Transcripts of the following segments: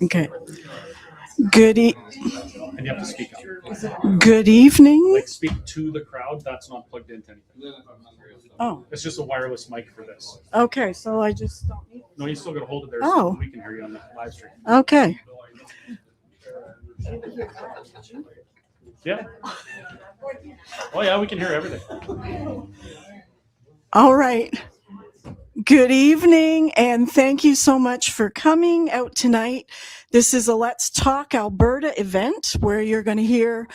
Okay. Good And you have to speak up. Good evening. Like speak to the crowd. That's not plugged into anything. Oh, It's just a wireless mic for this. okay. So I just don't need. No, you still got to hold it there Oh. so we can hear you on the live stream. Okay. Yeah. Oh yeah, we can hear everything. All right. Good evening, and thank you so much for coming out tonight. This is a Let's Talk Alberta event where you're going to hear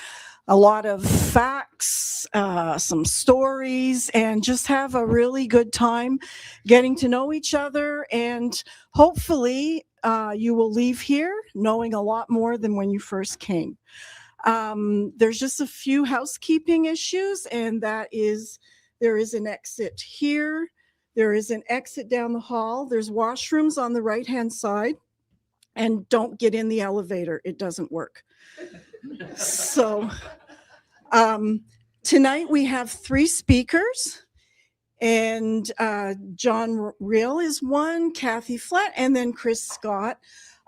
a lot of facts, some stories, and just have a really good time getting to know each other. And hopefully you will leave here knowing a lot more than when you first came. There's just a few housekeeping issues, and that is there is an exit here. There is an exit down the hall. There's washrooms on the right-hand side. And don't get in the elevator. It doesn't work. So tonight we have 3 speakers. And John Reil is one, Kathy Flett, and then Chris Scott.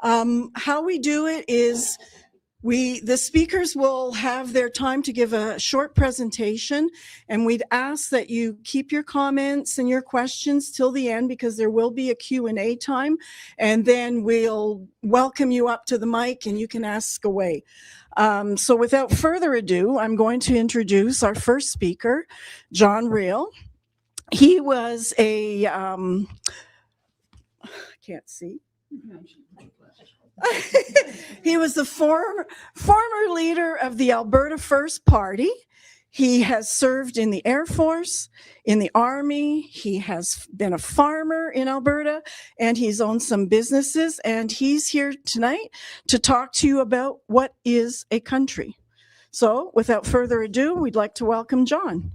How we do it is the speakers will have their time to give a short presentation, and we'd ask that you keep your comments and your questions till the end because there will be a Q&A time, and then we'll welcome you up to the mic and you can ask away. So without further ado, I'm going to introduce our first speaker, John Reil. He was a, I can't see. He was the former leader of the Alberta First Party. He has served in the Air Force, in the Army. He has been a farmer in Alberta, and he's owned some businesses. And he's here tonight to talk to you about what is a country. So without further ado, we'd like to welcome John.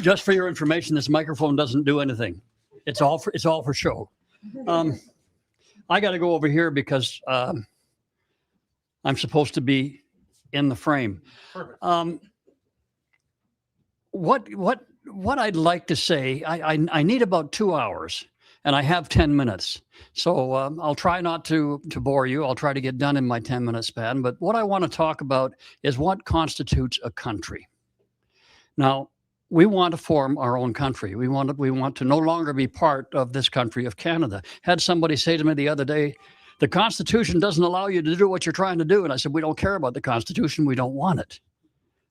Just for your information, this microphone doesn't do anything. It's all for show. I got to go over here because I'm supposed to be in the frame. What I'd like to say, I need about 2 hours, and I have 10 minutes. So I'll try not to bore you. I'll try to get done in my 10-minute span. But what I want to talk about is what constitutes a country. Now, we want to form our own country. We want to no longer be part of this country of Canada. Had somebody say to me the other day, the Constitution doesn't allow you to do what you're trying to do. And I said, we don't care about the Constitution. We don't want it.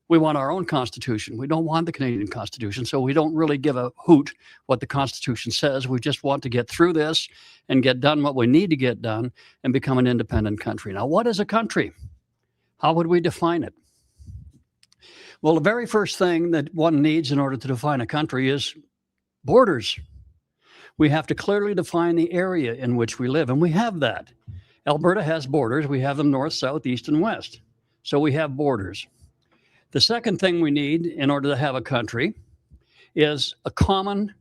We want our own Constitution. We don't want the Canadian Constitution. So we don't really give a hoot what the Constitution says. We just want to get through this and get done what we need to get done and become an independent country. Now, what is a country? How would we define it? Well, the very first thing that one needs in order to define a country is borders. We have to clearly define the area in which we live, and we have that. Alberta has borders. We have them north, south, east, and west. So we have borders. The second thing we need in order to have a country is a common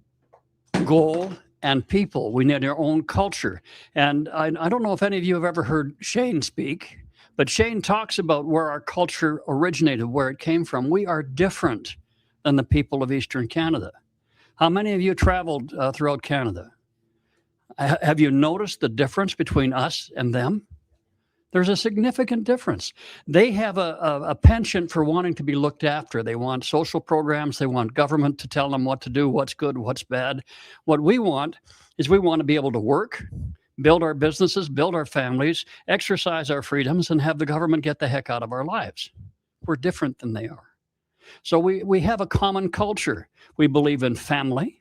goal and people. We need our own culture. And I don't know if any of you have ever heard Shane speak, but Shane talks about where our culture originated, where it came from. We are different than the people of Eastern Canada. How many of you traveled throughout Canada? Have you noticed the difference between us and them? There's a significant difference. They have a penchant for wanting to be looked after. They want social programs. They want government to tell them what to do, what's good, what's bad. What we want is we want to be able to work, build our businesses, build our families, exercise our freedoms, and have the government get the heck out of our lives. We're different than they are. So we have a common culture. We believe in family.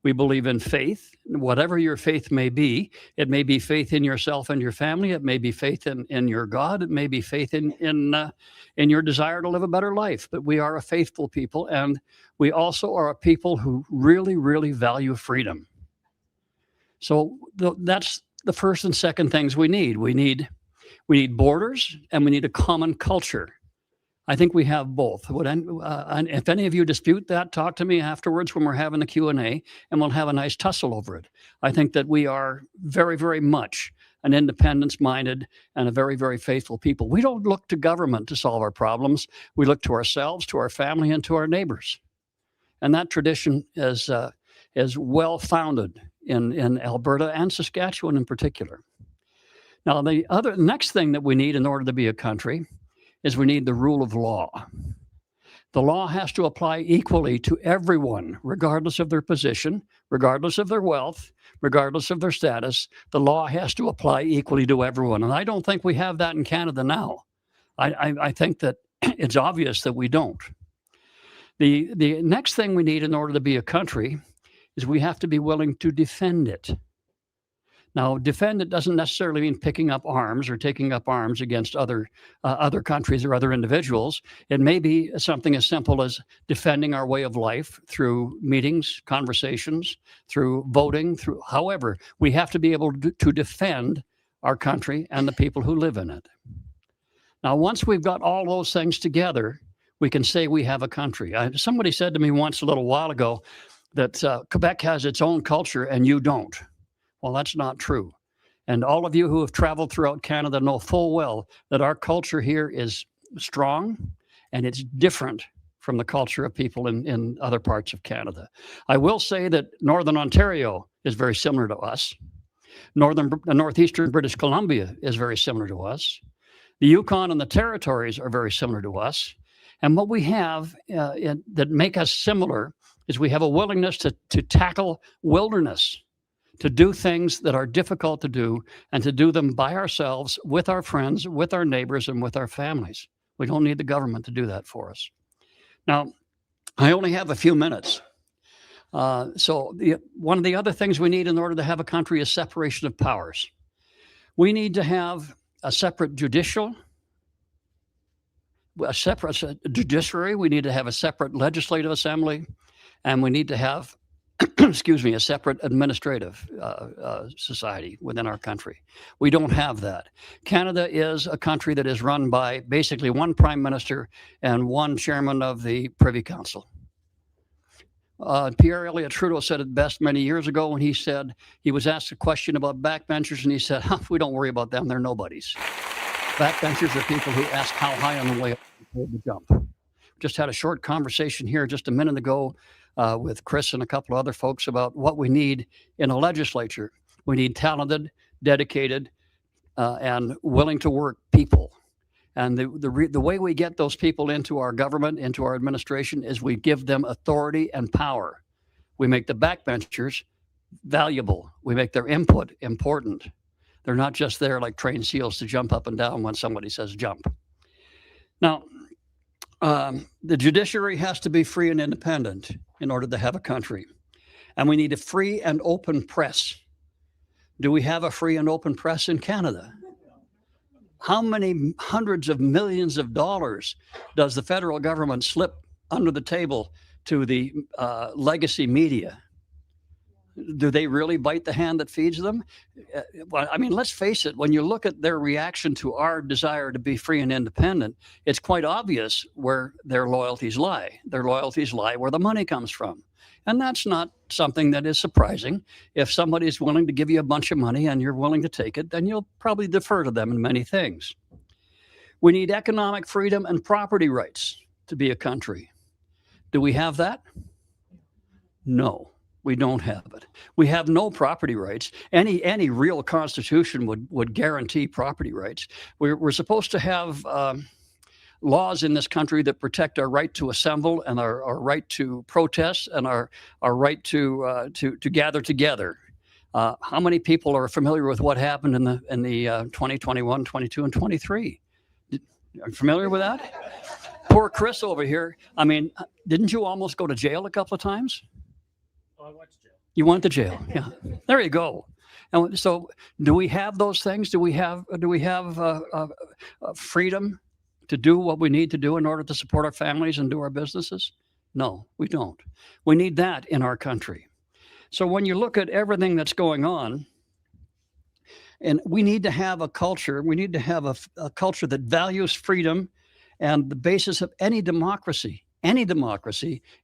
We believe in faith, whatever your faith may be. It may be faith in yourself and your family. It may be faith in your God. It may be faith in your desire to live a better life. But we are a faithful people, and we also are a people who really, really value freedom. So that's the first and second things we need. We need borders, and we need a common culture. I think we have both. And if any of you dispute that, talk to me afterwards when we're having the Q&A, and we'll have a nice tussle over it. I think that we are very, very much an independence-minded and a very, very faithful people. We don't look to government to solve our problems. We look to ourselves, to our family, and to our neighbors. And that tradition is well-founded in Alberta and Saskatchewan in particular. Now, the next thing that we need in order to be a country is we need the rule of law. The law has to apply equally to everyone, regardless of their position, regardless of their wealth, regardless of their status. The law has to apply equally to everyone. And I don't think we have that in Canada now. I think that it's obvious that we don't. The next thing we need in order to be a country is we have to be willing to defend it. Now, defend it doesn't necessarily mean picking up arms or taking up arms against other countries or other individuals. It may be something as simple as defending our way of life through meetings, conversations, through voting, however, we have to be able to defend our country and the people who live in it. Now, once we've got all those things together, we can say we have a country. Somebody said to me once a little while ago that Quebec has its own culture and you don't. Well, that's not true. And all of you who have traveled throughout Canada know full well that our culture here is strong and it's different from the culture of people in other parts of Canada. I will say that Northern Ontario is very similar to us. Northeastern British Columbia is very similar to us. The Yukon and the Territories are very similar to us. And what we have that make us similar is we have a willingness to tackle wilderness, to do things that are difficult to do, and to do them by ourselves, with our friends, with our neighbors, and with our families. We don't need the government to do that for us. Now, I only have a few minutes. So one of the other things we need in order to have a country is separation of powers. We need to have a separate judiciary. We need to have a separate legislative assembly, and we need to have a separate administrative society within our country. We don't have that. Canada is a country that is run by basically one prime minister and one chairman of the Privy Council. Pierre Elliott Trudeau said it best many years ago when he said, he was asked a question about backbenchers and he said, we don't worry about them, they're nobodies. Backbenchers are people who ask how high on the way to jump. Just had a short conversation here just a minute ago with Chris and a couple of other folks about what we need in a legislature. We need talented, dedicated, and willing to work people. And the way we get those people into our government, into our administration, is we give them authority and power. We make the backbenchers valuable. We make their input important. They're not just there like trained seals to jump up and down when somebody says jump. Now, the judiciary has to be free and independent in order to have a country. And we need a free and open press. Do we have a free and open press in Canada? How many hundreds of millions of dollars does the federal government slip under the table to the legacy media? Do they really bite the hand that feeds them? Well, I mean, let's face it, when you look at their reaction to our desire to be free and independent, it's quite obvious where their loyalties lie. Their loyalties lie where the money comes from. And that's not something that is surprising. If somebody is willing to give you a bunch of money and you're willing to take it, then you'll probably defer to them in many things. We need economic freedom and property rights to be a country. Do we have that? No. We don't have it. We have no property rights. Any real constitution would guarantee property rights. We're supposed to have laws in this country that protect our right to assemble and our right to protest and our right to gather together. How many people are familiar with what happened in the 2021, 22, and 23? Are you familiar with that? Poor Chris over here. I mean, didn't you almost go to jail a couple of times? Oh, I went to jail. You went to jail. Yeah. There you go. And so, do we have those things? Do we have freedom to do what we need to do in order to support our families and do our businesses? No, we don't. We need that in our country. So when you look at everything that's going on, and we need to have a culture, we need to have a culture that values freedom, and the basis of any democracy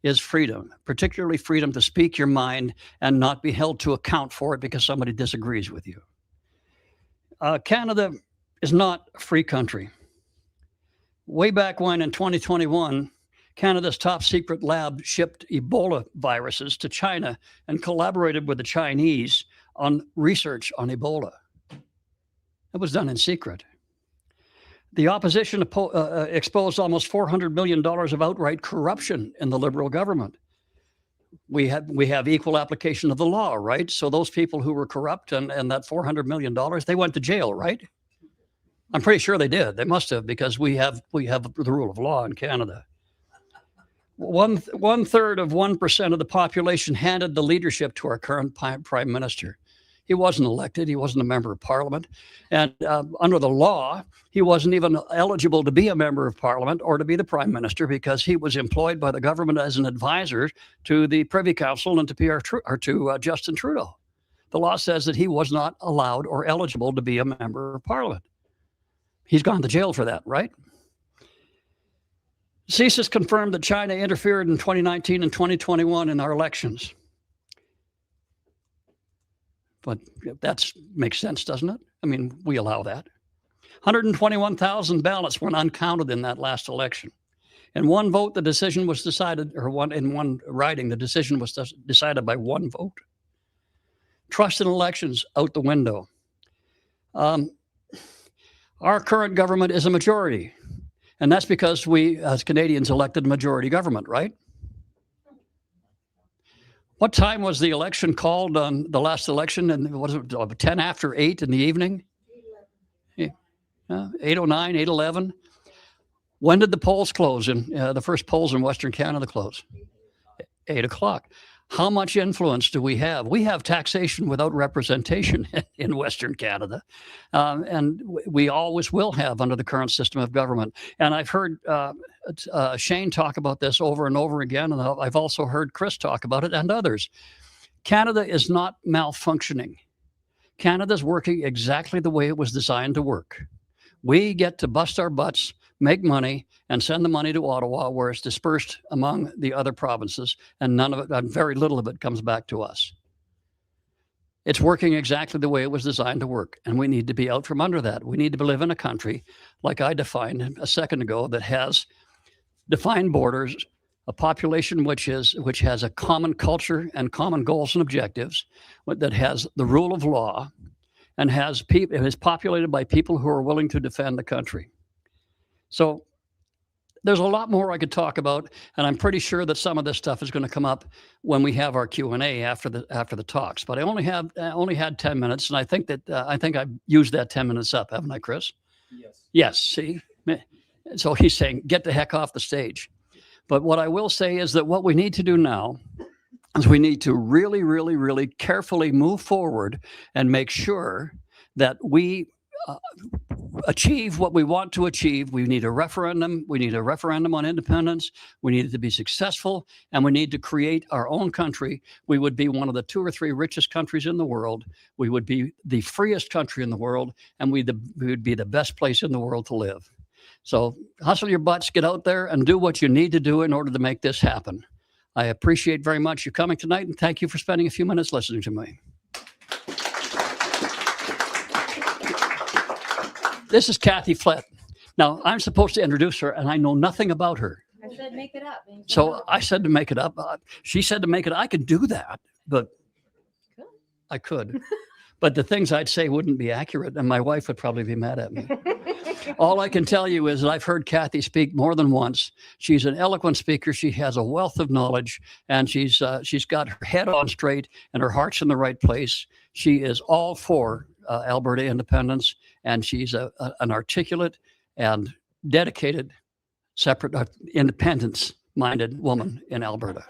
is freedom, particularly freedom to speak your mind and not be held to account for it because somebody disagrees with you. Canada is not a free country. Way back when in 2021, Canada's top secret lab shipped Ebola viruses to China and collaborated with the Chinese on research on Ebola. It was done in secret. The opposition exposed almost $400 million of outright corruption in the Liberal government. We have equal application of the law, right? So those people who were corrupt and that $400 million, they went to jail, right? I'm pretty sure they did. They must have, because we have the rule of law in Canada. One third of 1% of the population handed the leadership to our current prime minister. He wasn't elected. He wasn't a member of parliament. And under the law, he wasn't even eligible to be a member of parliament or to be the prime minister, because he was employed by the government as an advisor to the Privy Council and to Justin Trudeau. The law says that he was not allowed or eligible to be a member of parliament. He's gone to jail for that, right? CSIS confirmed that China interfered in 2019 and 2021 in our elections. But that makes sense, doesn't it? I mean, we allow that. 121,000 ballots went uncounted in that last election. In one vote, the decision was decided, in one riding, the decision was decided by one vote. Trust in elections out the window. Our current government is a majority, and that's because we, as Canadians, elected a majority government, right? What time was the election called on the last election? And was it 10 after 8 in the evening? 8:09, 8:11. When did the polls close? The first polls in Western Canada close? 8 o'clock. How much influence do we have? We have taxation without representation in Western Canada, and we always will have under the current system of government. And I've heard Shane talk about this over and over again, and I've also heard Chris talk about it and others. Canada is not malfunctioning. Canada's working exactly the way it was designed to work. We get to bust our butts, make money, and send the money to Ottawa, where it's dispersed among the other provinces, and none of it, and very little of it, comes back to us. It's working exactly the way it was designed to work, and we need to be out from under that. We need to live in a country, like I defined a second ago, that has defined borders, a population which has a common culture and common goals and objectives, that has the rule of law, and is populated by people who are willing to defend the country. So there's a lot more I could talk about, and I'm pretty sure that some of this stuff is going to come up when we have our Q&A after the talks. But I only had 10 minutes, and I think I've used that 10 minutes up, haven't I, Chris? Yes. Yes. See, so he's saying, get the heck off the stage. But what I will say is that what we need to do now is we need to really, really, really carefully move forward and make sure that we achieve what we want to achieve. We need a referendum. We need a referendum on independence. We need it to be successful, and we need to create our own country. We would be one of the 2 or 3 richest countries in the world. We would be the freest country in the world, and we would be the best place in the world to live. So hustle your butts, get out there and do what you need to do in order to make this happen. I appreciate very much you coming tonight, and thank you for spending a few minutes listening to me. This is Kathy Flett. Now, I'm supposed to introduce her, and I know nothing about her. I said make it up. So I said to make it up. She said to make it. I could do that, but I could. But the things I'd say wouldn't be accurate, and my wife would probably be mad at me. All I can tell you is that I've heard Kathy speak more than once. She's an eloquent speaker. She has a wealth of knowledge, and she's got her head on straight and her heart's in the right place. She is all for Alberta independence, and she's an articulate and dedicated, separate, independence-minded woman in Alberta.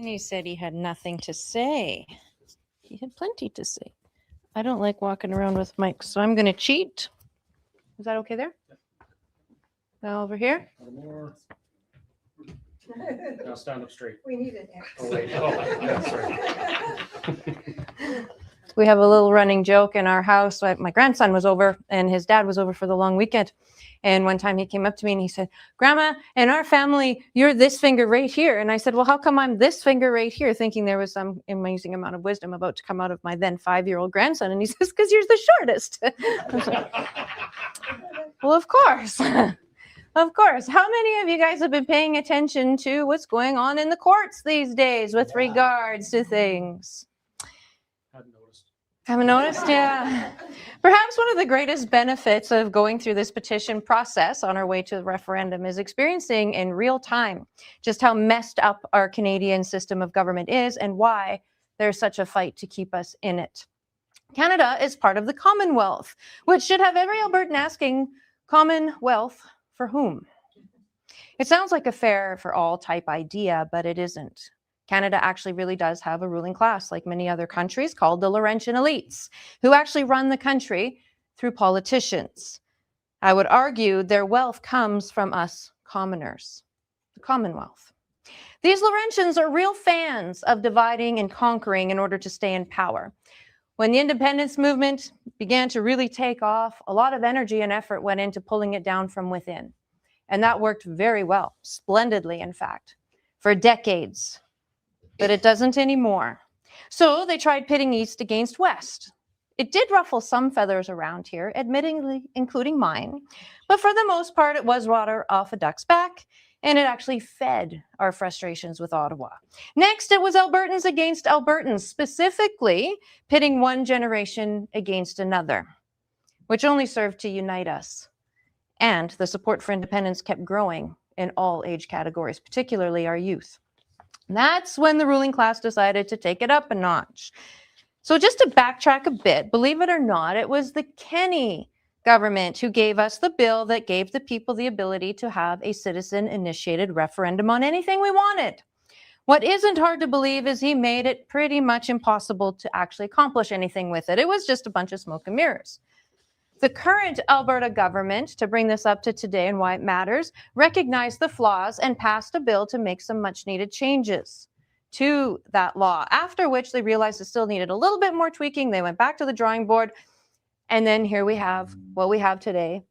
He said he had nothing to say. He had plenty to say. I don't like walking around with mics, so I'm going to cheat. Is that okay there? Now over here? A little more. Now stand up straight. We need an X. Oh, wait. Oh, yeah, sorry. We have a little running joke in our house. My grandson was over and his dad was over for the long weekend. And one time he came up to me and he said, Grandma, in our family, you're this finger right here. And I said, well, how come I'm this finger right here? Thinking there was some amazing amount of wisdom about to come out of my then 5-year-old grandson. And he says, because you're the shortest. Well, of course. Of course. How many of you guys have been paying attention to what's going on in the courts these days with regards to things? Hadn't noticed. Haven't noticed? Yeah. Perhaps one of the greatest benefits of going through this petition process on our way to the referendum is experiencing in real time just how messed up our Canadian system of government is and why there's such a fight to keep us in it. Canada is part of the Commonwealth, which should have every Albertan asking, Commonwealth for whom? It sounds like a fair for all type idea, but it isn't. Canada actually really does have a ruling class, like many other countries, called the Laurentian elites, who actually run the country through politicians. I would argue their wealth comes from us commoners, the Commonwealth. These Laurentians are real fans of dividing and conquering in order to stay in power. When the independence movement began to really take off, a lot of energy and effort went into pulling it down from within. And that worked very well, splendidly, in fact, for decades. But it doesn't anymore. So they tried pitting East against West. It did ruffle some feathers around here, admittingly, including mine. But for the most part, it was water off a duck's back, and it actually fed our frustrations with Ottawa. Next, it was Albertans against Albertans, specifically pitting one generation against another, which only served to unite us. And the support for independence kept growing in all age categories, particularly our youth. That's when the ruling class decided to take it up a notch. So just to backtrack a bit, believe it or not, it was the Kenney government who gave us the bill that gave the people the ability to have a citizen-initiated referendum on anything we wanted. What isn't hard to believe is he made it pretty much impossible to actually accomplish anything with it. It was just a bunch of smoke and mirrors. The current Alberta government, to bring this up to today and why it matters, recognized the flaws and passed a bill to make some much-needed changes to that law, after which they realized it still needed a little bit more tweaking. They went back to the drawing board, and then here we have what we have today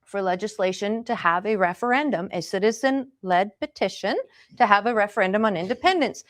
for legislation to have a referendum, a citizen-led petition to have a referendum on independence.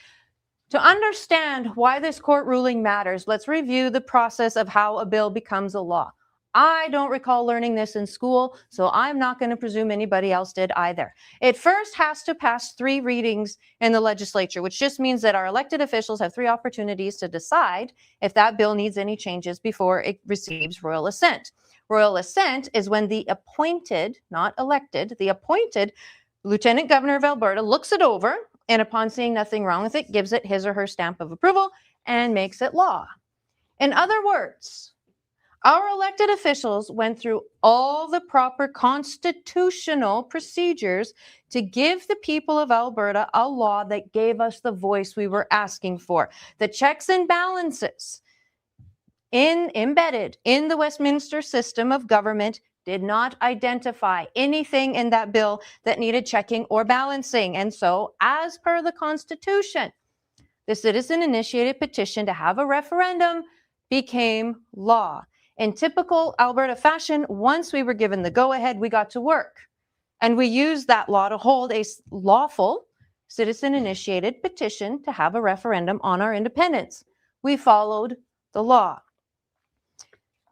To understand why this court ruling matters, let's review the process of how a bill becomes a law. I don't recall learning this in school, so I'm not going to presume anybody else did either. It first has to pass 3 readings in the legislature, which just means that our elected officials have 3 opportunities to decide if that bill needs any changes before it receives royal assent. Royal assent is when the appointed, not elected, the appointed Lieutenant Governor of Alberta looks it over and upon seeing nothing wrong with it, gives it his or her stamp of approval and makes it law. In other words, our elected officials went through all the proper constitutional procedures to give the people of Alberta a law that gave us the voice we were asking for. The checks and balances embedded in the Westminster system of government did not identify anything in that bill that needed checking or balancing. And so, as per the Constitution, the citizen-initiated petition to have a referendum became law. In typical Alberta fashion, once we were given the go-ahead, we got to work. And we used that law to hold a lawful citizen-initiated petition to have a referendum on our independence. We followed the law.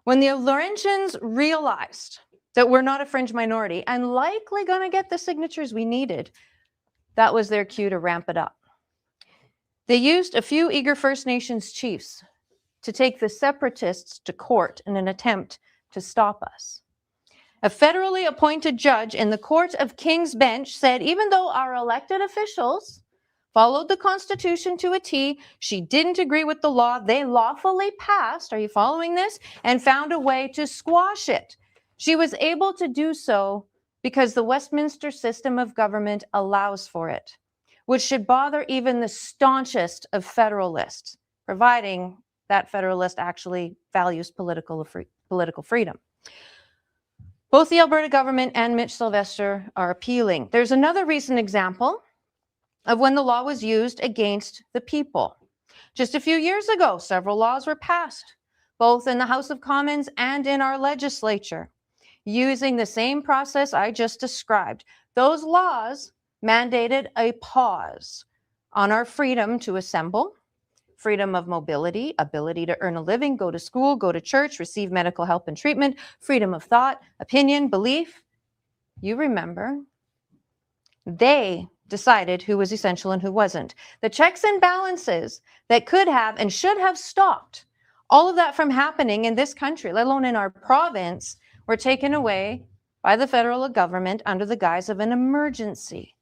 When the Laurentians realized that we're not a fringe minority and likely going to get the signatures we needed, that was their cue to ramp it up. They used a few eager First Nations chiefs to take the separatists to court in an attempt to stop us. A federally appointed judge in the Court of King's Bench said even though our elected officials followed the Constitution to a T, she didn't agree with the law they lawfully passed, are you following this, and found a way to squash it. She was able to do so because the Westminster system of government allows for it. which should bother even the staunchest of Federalists, providing that Federalist actually values political freedom. Both the Alberta government and Mitch Sylvester are appealing. There's another recent example of when the law was used against the people. Just a few years ago, several laws were passed, both in the House of Commons and in our legislature, using the same process I just described. Those laws mandated a pause on our freedom to assemble, freedom of mobility, ability to earn a living, go to school, go to church, receive medical help and treatment, freedom of thought, opinion, belief. You remember, they decided who was essential and who wasn't. The checks and balances that could have and should have stopped all of that from happening in this country, let alone in our province, were taken away by the federal government under the guise of an emergency.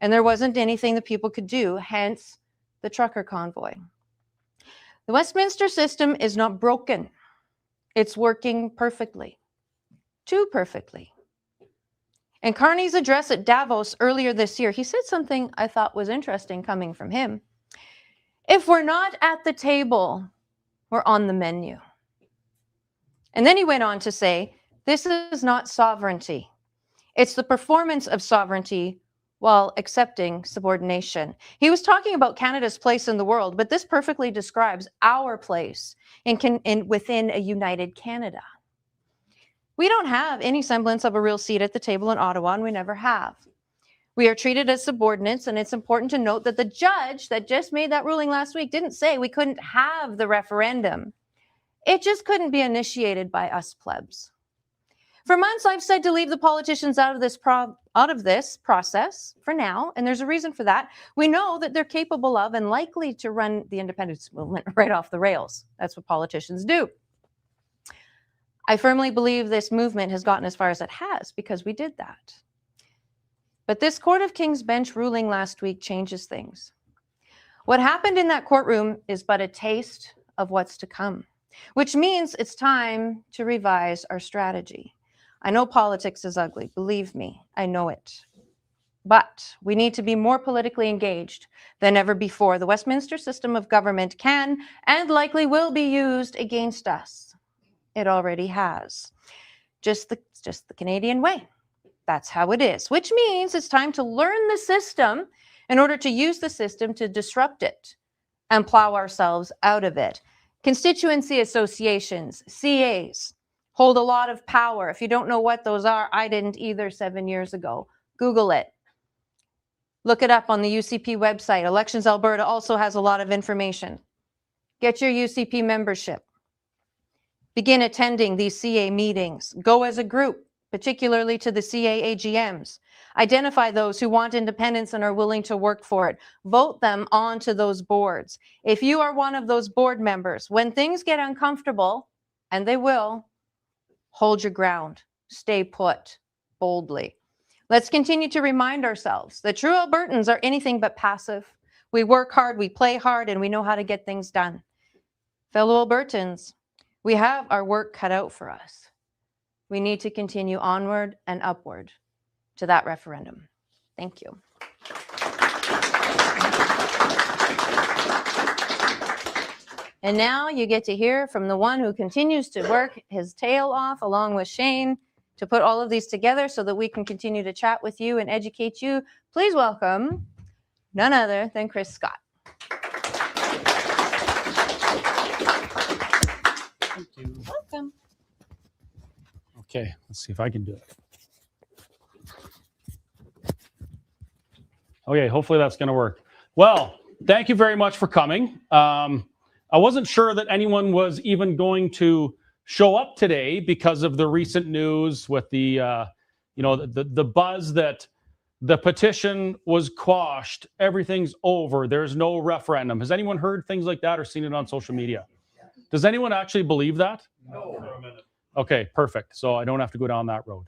And there wasn't anything that people could do, hence the trucker convoy. The Westminster system is not broken. It's working perfectly, too perfectly. In Carney's address at Davos earlier this year, he said something I thought was interesting coming from him. If we're not at the table, we're on the menu. And then he went on to say, this is not sovereignty. It's the performance of sovereignty while accepting subordination. He was talking about Canada's place in the world, but this perfectly describes our place within a united Canada. We don't have any semblance of a real seat at the table in Ottawa, and we never have. We are treated as subordinates, and it's important to note that the judge that just made that ruling last week didn't say we couldn't have the referendum. It just couldn't be initiated by us plebs. For months, I've said to leave the politicians out of this process for now, and there's a reason for that. We know that they're capable of and likely to run the independence movement right off the rails. That's what politicians do. I firmly believe this movement has gotten as far as it has because we did that. But this Court of King's Bench ruling last week changes things. What happened in that courtroom is but a taste of what's to come, which means it's time to revise our strategy. I know politics is ugly, believe me, I know it. But we need to be more politically engaged than ever before. The Westminster system of government can and likely will be used against us. It already has. Just the Canadian way. That's how it is, which means it's time to learn the system in order to use the system to disrupt it and plow ourselves out of it. Constituency associations, CAs, hold a lot of power. If you don't know what those are, I didn't either 7 years ago. Google it. Look it up on the UCP website. Elections Alberta also has a lot of information. Get your UCP membership. Begin attending these CA meetings. Go as a group, particularly to the CA AGMs. Identify those who want independence and are willing to work for it. Vote them onto those boards. If you are one of those board members, when things get uncomfortable, and they will, hold your ground. Stay put boldly. Let's continue to remind ourselves that true Albertans are anything but passive. We work hard, we play hard, and we know how to get things done. Fellow Albertans, we have our work cut out for us. We need to continue onward and upward to that referendum. Thank you. And now you get to hear from the one who continues to work his tail off along with Shane to put all of these together so that we can continue to chat with you and educate you. Please welcome none other than Chris Scott. Thank you. Welcome. Okay, let's see if I can do it. Okay, hopefully that's going to work. Well, thank you very much for coming. I wasn't sure that anyone was even going to show up today because of the recent news with the buzz that the petition was quashed. Everything's over. There's no referendum. Has anyone heard things like that or seen it on social media? Does anyone actually believe that? No, for a minute. Okay, perfect. So I don't have to go down that road.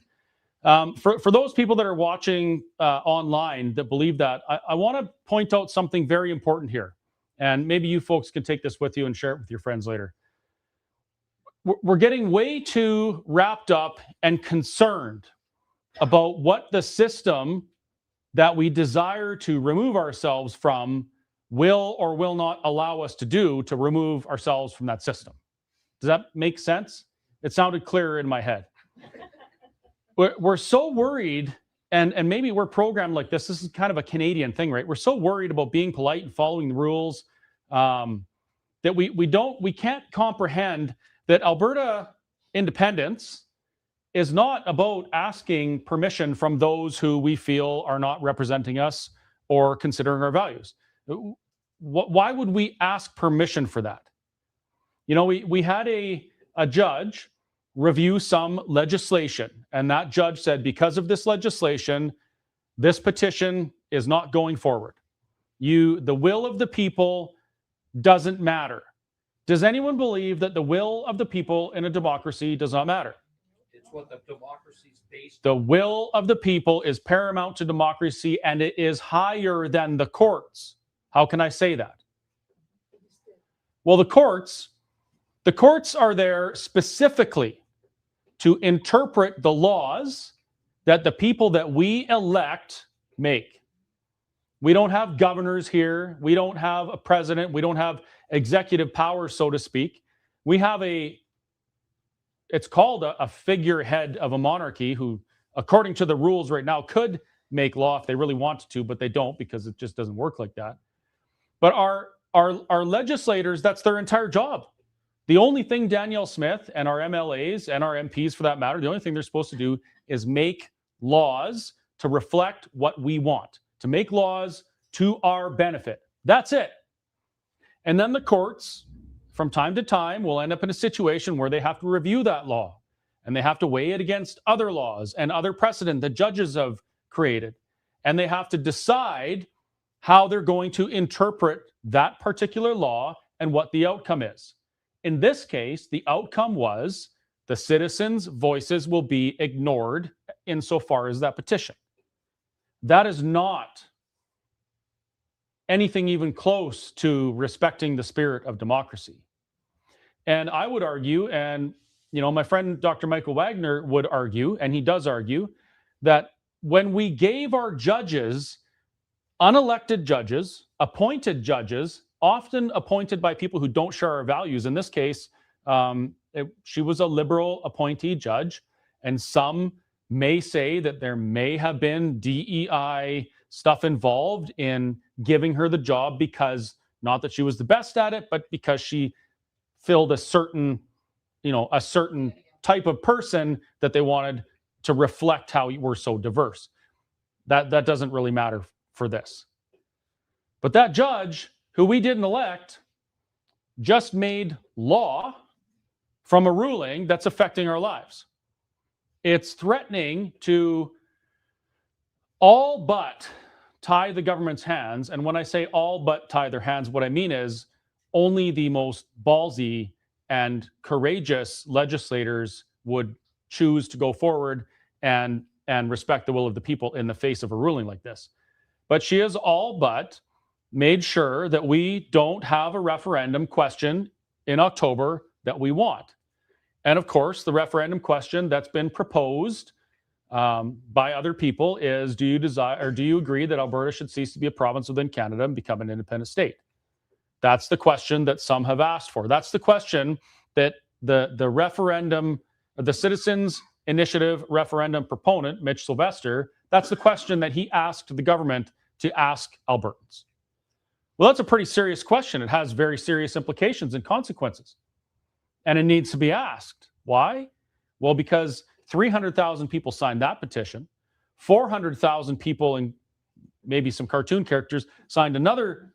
For those people that are watching online that believe that, I want to point out something very important here. And maybe you folks can take this with you and share it with your friends later. We're getting way too wrapped up and concerned about what the system that we desire to remove ourselves from will or will not allow us to do to remove ourselves from that system. Does that make sense? It sounded clearer in my head. We're so worried, and maybe we're programmed like this. This is kind of a Canadian thing, right? We're so worried about being polite and following the rules that we can't comprehend that Alberta independence is not about asking permission from those who we feel are not representing us or considering our values. Why would we ask permission for that? You know, we had a judge review some legislation, and that judge said, because of this legislation, this petition is not going forward. The will of the people doesn't matter. Does anyone believe that the will of the people in a democracy does not matter? It's what the democracy is based The will of the people is paramount to democracy, and it is higher than the courts. How can I say that? Well, the courts are there specifically to interpret the laws that the people that we elect make. We don't have governors here. We don't have a president. We don't have executive power, so to speak. We have it's called a figurehead of a monarchy who, according to the rules right now, could make law if they really wanted to, but they don't because it just doesn't work like that. But our legislators, that's their entire job. The only thing Danielle Smith and our MLAs and our MPs, for that matter, the only thing they're supposed to do is make laws to reflect what we want, to make laws to our benefit. That's it. And then the courts, from time to time, will end up in a situation where they have to review that law and they have to weigh it against other laws and other precedent that judges have created. And they have to decide how they're going to interpret that particular law and what the outcome is. In this case, the outcome was the citizens' voices will be ignored insofar as that petition. That is not anything even close to respecting the spirit of democracy. And I would argue, and my friend Dr. Michael Wagner would argue, and he does argue, that when we gave our judges, unelected judges, appointed judges, often appointed by people who don't share our values. In this case, she was a liberal appointee judge, and some may say that there may have been DEI stuff involved in giving her the job because, not that she was the best at it, but because she filled a certain type of person that they wanted to reflect how we're so diverse. That doesn't really matter for this. But that judge, who we didn't elect, just made law from a ruling that's affecting our lives. It's threatening to all but tie the government's hands. And when I say all but tie their hands, what I mean is only the most ballsy and courageous legislators would choose to go forward and respect the will of the people in the face of a ruling like this. But she has all but made sure that we don't have a referendum question in October that we want. And of course, the referendum question that's been proposed by other people is, do you agree that Alberta should cease to be a province within Canada and become an independent state? That's the question that some have asked for. That's the question that the referendum, the Citizens Initiative referendum proponent, Mitch Sylvester, that's the question that he asked the government to ask Albertans. Well, that's a pretty serious question. It has very serious implications and consequences. And it needs to be asked. Why? Well, because 300,000 people signed that petition. 400,000 people, and maybe some cartoon characters, signed another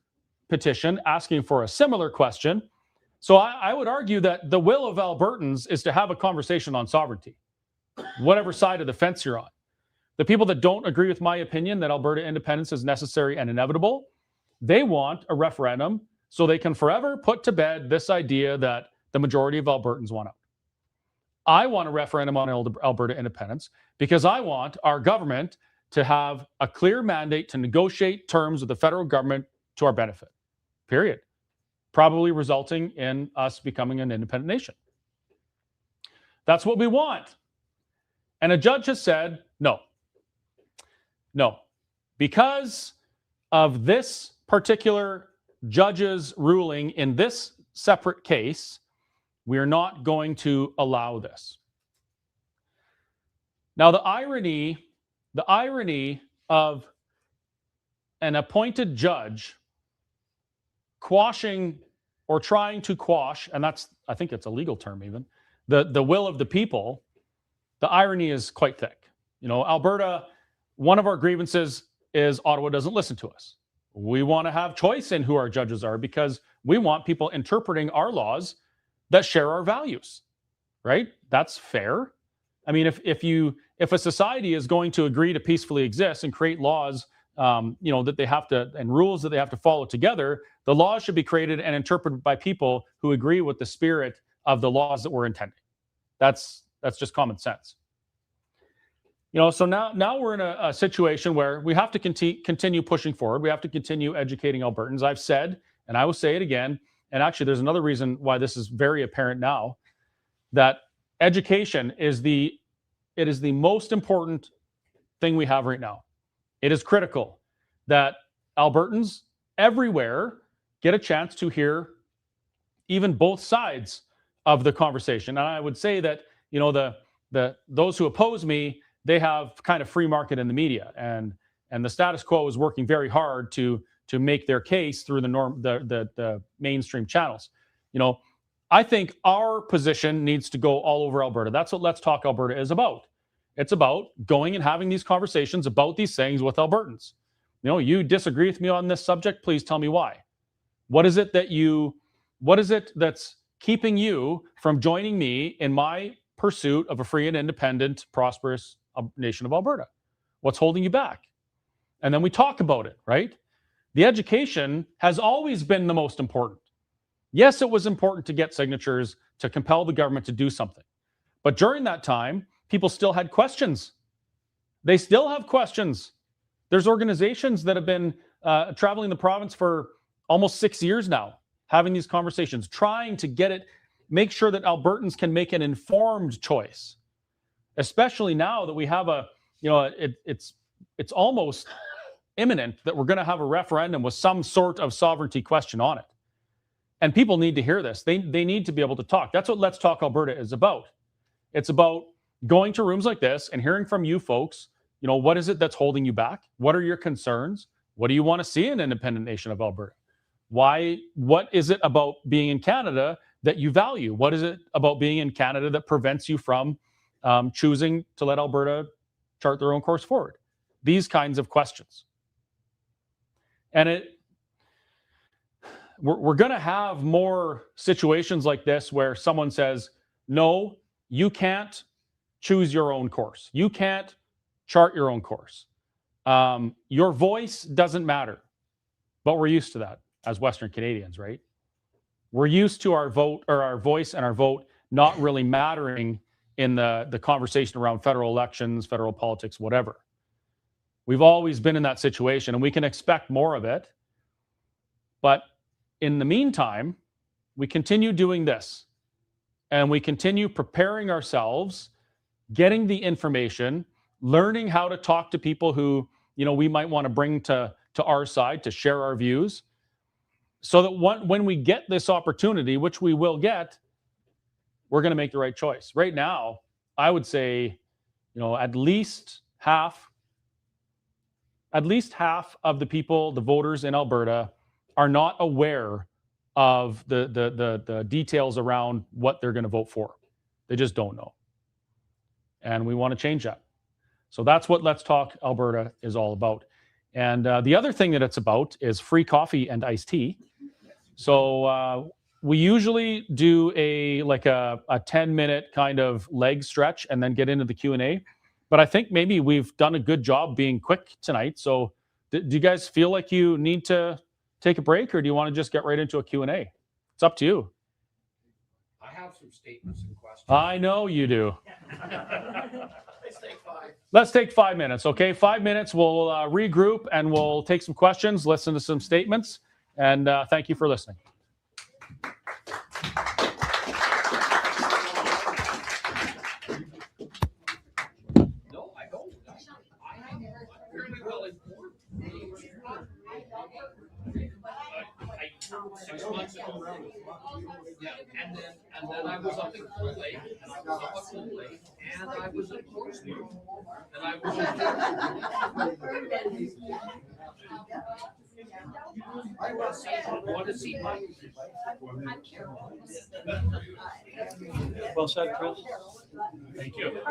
petition asking for a similar question. So I would argue that the will of Albertans is to have a conversation on sovereignty, whatever side of the fence you're on. The people that don't agree with my opinion that Alberta independence is necessary and inevitable, they want a referendum so they can forever put to bed this idea that the majority of Albertans want out. I want a referendum on Alberta independence because I want our government to have a clear mandate to negotiate terms with the federal government to our benefit, period. Probably resulting in us becoming an independent nation. That's what we want. And a judge has said, no, because of this particular judge's ruling in this separate case, we're not going to allow this. Now, the irony of an appointed judge quashing or trying to quash, and that's, I think it's a legal term even, the will of the people, the irony is quite thick. You know, Alberta, one of our grievances is Ottawa doesn't listen to us. We want to have choice in who our judges are because we want people interpreting our laws that share our values, right? That's fair. I mean, if a society is going to agree to peacefully exist and create laws, that they have to, and rules that they have to follow together, the laws should be created and interpreted by people who agree with the spirit of the laws that we're intending. That's just common sense. So now we're in a situation where we have to continue pushing forward. We have to continue educating Albertans. I've said, and I will say it again, and actually there's another reason why this is very apparent now, that education is the most important thing we have right now. It is critical that Albertans everywhere get a chance to hear even both sides of the conversation. And I would say that, those who oppose me, they have kind of free market in the media, and the status quo is working very hard to make their case through the mainstream channels. I think our position needs to go all over Alberta. That's what Let's Talk Alberta is about. It's about going and having these conversations about these things with Albertans. You disagree with me on this subject, please tell me why. What is it that's keeping you from joining me in my pursuit of a free and independent, prosperous nation of Alberta? What's holding you back? And then we talk about it, right? The education has always been the most important. Yes, it was important to get signatures to compel the government to do something. But during that time, people still had questions. They still have questions. There's organizations that have been traveling the province for almost 6 years now, having these conversations, trying to make sure that Albertans can make an informed choice. Especially now that we have it's almost imminent that we're going to have a referendum with some sort of sovereignty question on it. And people need to hear this. They need to be able to talk. That's what Let's Talk Alberta is about. It's about going to rooms like this and hearing from you folks, what is it that's holding you back? What are your concerns? What do you want to see in an independent nation of Alberta? What is it about being in Canada that you value? What is it about being in Canada that prevents you from choosing to let Alberta chart their own course forward? These kinds of questions. And we're going to have more situations like this where someone says, no, you can't choose your own course. You can't chart your own course. Your voice doesn't matter. But we're used to that as Western Canadians, right? We're used to our voice and our vote not really mattering in the conversation around federal elections, federal politics, whatever. We've always been in that situation, and we can expect more of it. But in the meantime, we continue doing this, and we continue preparing ourselves, getting the information, learning how to talk to people who, we might want to bring to our side to share our views, so that when we get this opportunity, which we will get, we're going to make the right choice. Right now, I would say, at least half of the people, the voters in Alberta, are not aware of the details around what they're going to vote for. They just don't know. And we want to change that. So that's what Let's Talk Alberta is all about. And the other thing that it's about is free coffee and iced tea. So we usually do a 10-minute kind of leg stretch and then get into the Q&A. But I think maybe we've done a good job being quick tonight. So do you guys feel like you need to take a break, or do you want to just get right into a Q&A? It's up to you. I have some statements and questions. I know you do. Let's take 5. Let's take 5 minutes, okay? 5 minutes, we'll regroup and we'll take some questions, listen to some statements, and thank you for listening. No, I don't. fairly well informed. 6 months ago. Yeah, and then I was up in Cold Lake, and I was up at Cold Lake, and I was at Portsmouth, and I was want to see Mike. Well said, Chris. Thank you.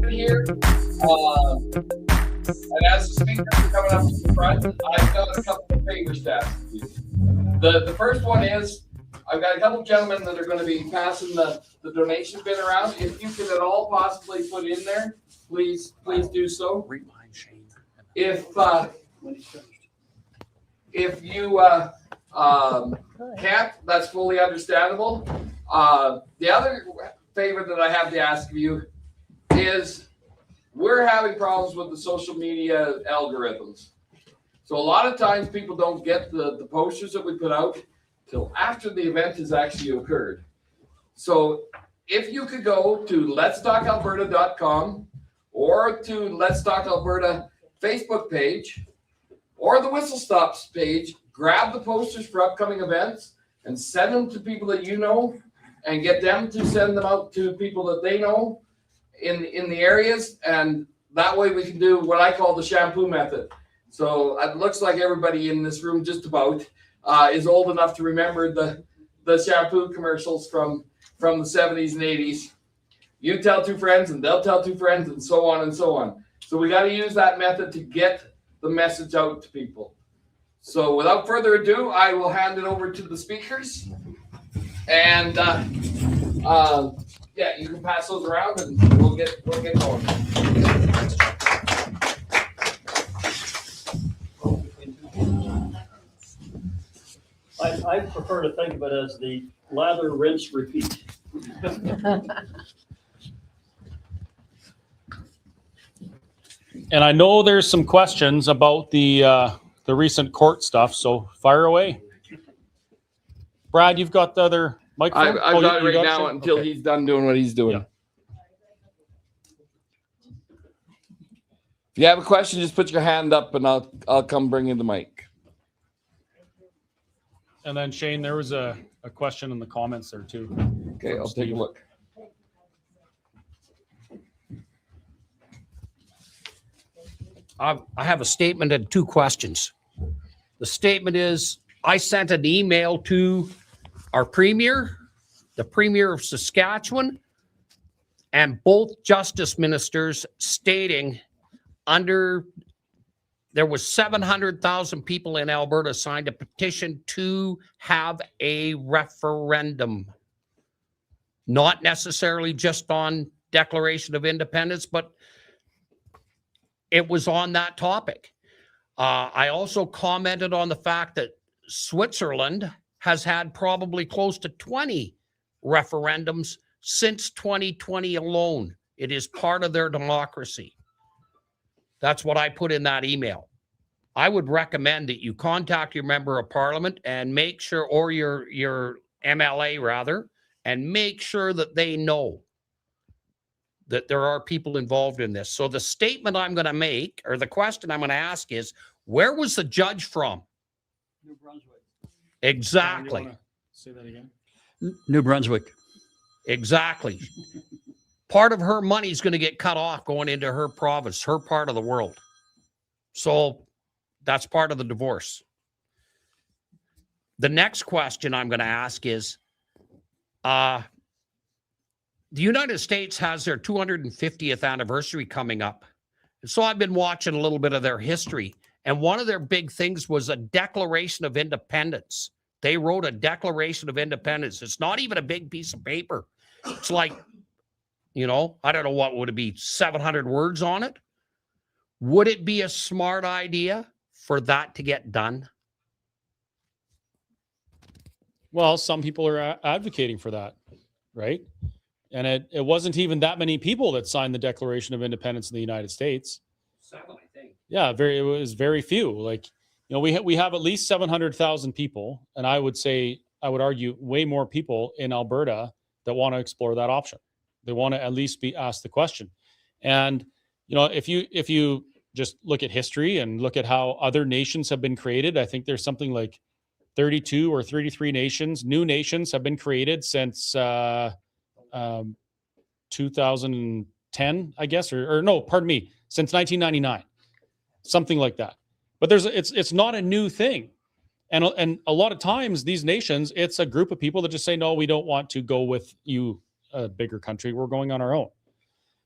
Here, and as the speakers are coming up to the front, I've got a couple of favors to ask you. The first one is, I've got a couple of gentlemen that are going to be passing the donation bin around. If you could at all possibly put in there, please do so. If you can't, that's fully understandable. The other favor that I have to ask of you is, we're having problems with the social media algorithms. So a lot of times people don't get the posters that we put out till after the event has actually occurred. So if you could go to letstalkalberta.com or to Let's Talk Alberta Facebook page or the Whistle Stops page, grab the posters for upcoming events and send them to people that you know and get them to send them out to people that they know in the areas, and that way we can do what I call the shampoo method. So it looks like everybody in this room just about is old enough to remember the shampoo commercials from the 70s and 80s. You tell two friends and they'll tell two friends and so on and so on. So we got to use that method to get the message out to people. So without further ado, I will hand it over to the speakers, and yeah, you can pass those around and we'll get going. I prefer to think of it as the lather, rinse, repeat. And I know there's some questions about the the recent court stuff. So fire away. Brad, you've got the other microphone? I've got it you right now it? until Okay. he's done doing what he's doing. Yeah. If you have a question, just put your hand up and I'll come bring you the mic. And then Shane, there was a question in the comments there too. Okay, I'll take a look. I have a statement and two questions. The statement is, I sent an email to our premier, the premier of Saskatchewan, and both justice ministers stating there was 700,000 people in Alberta signed a petition to have a referendum. Not necessarily just on Declaration of Independence, but it was on that topic. I also commented on the fact that Switzerland has had probably close to 20 referendums since 2020 alone. It is part of their democracy. That's what I put in that email. I would recommend that you contact your member of parliament and make sure, or your MLA rather, and make sure that they know that there are people involved in this. So the statement I'm going to make, or the question I'm going to ask is, where was the judge from? New Brunswick. Exactly. Say that again. New Brunswick. Exactly. Part of her money is going to get cut off going into her province, her part of the world. So that's part of the divorce. The next question I'm going to ask is, the United States has their 250th anniversary coming up. And so I've been watching a little bit of their history. And one of their big things was a Declaration of Independence. They wrote a Declaration of Independence. It's not even a big piece of paper. It's like, I don't know, what would it be, 700 words on it? Would it be a smart idea for that to get done? Well, some people are advocating for that, right? And it wasn't even that many people that signed the Declaration of Independence in the United States. 7, I think. Yeah, it was very few. Like, we have at least 700,000 people, and I would argue way more people in Alberta that want to explore that option. They want to at least be asked the question. And if you just look at history and look at how other nations have been created, I think there's something like 32 or 33 new nations have been created since 2010, I guess, or no, pardon me, since 1999, something like that. But it's not a new thing. And a lot of times these nations, it's a group of people that just say, no, we don't want to go with you, a bigger country. We're going on our own.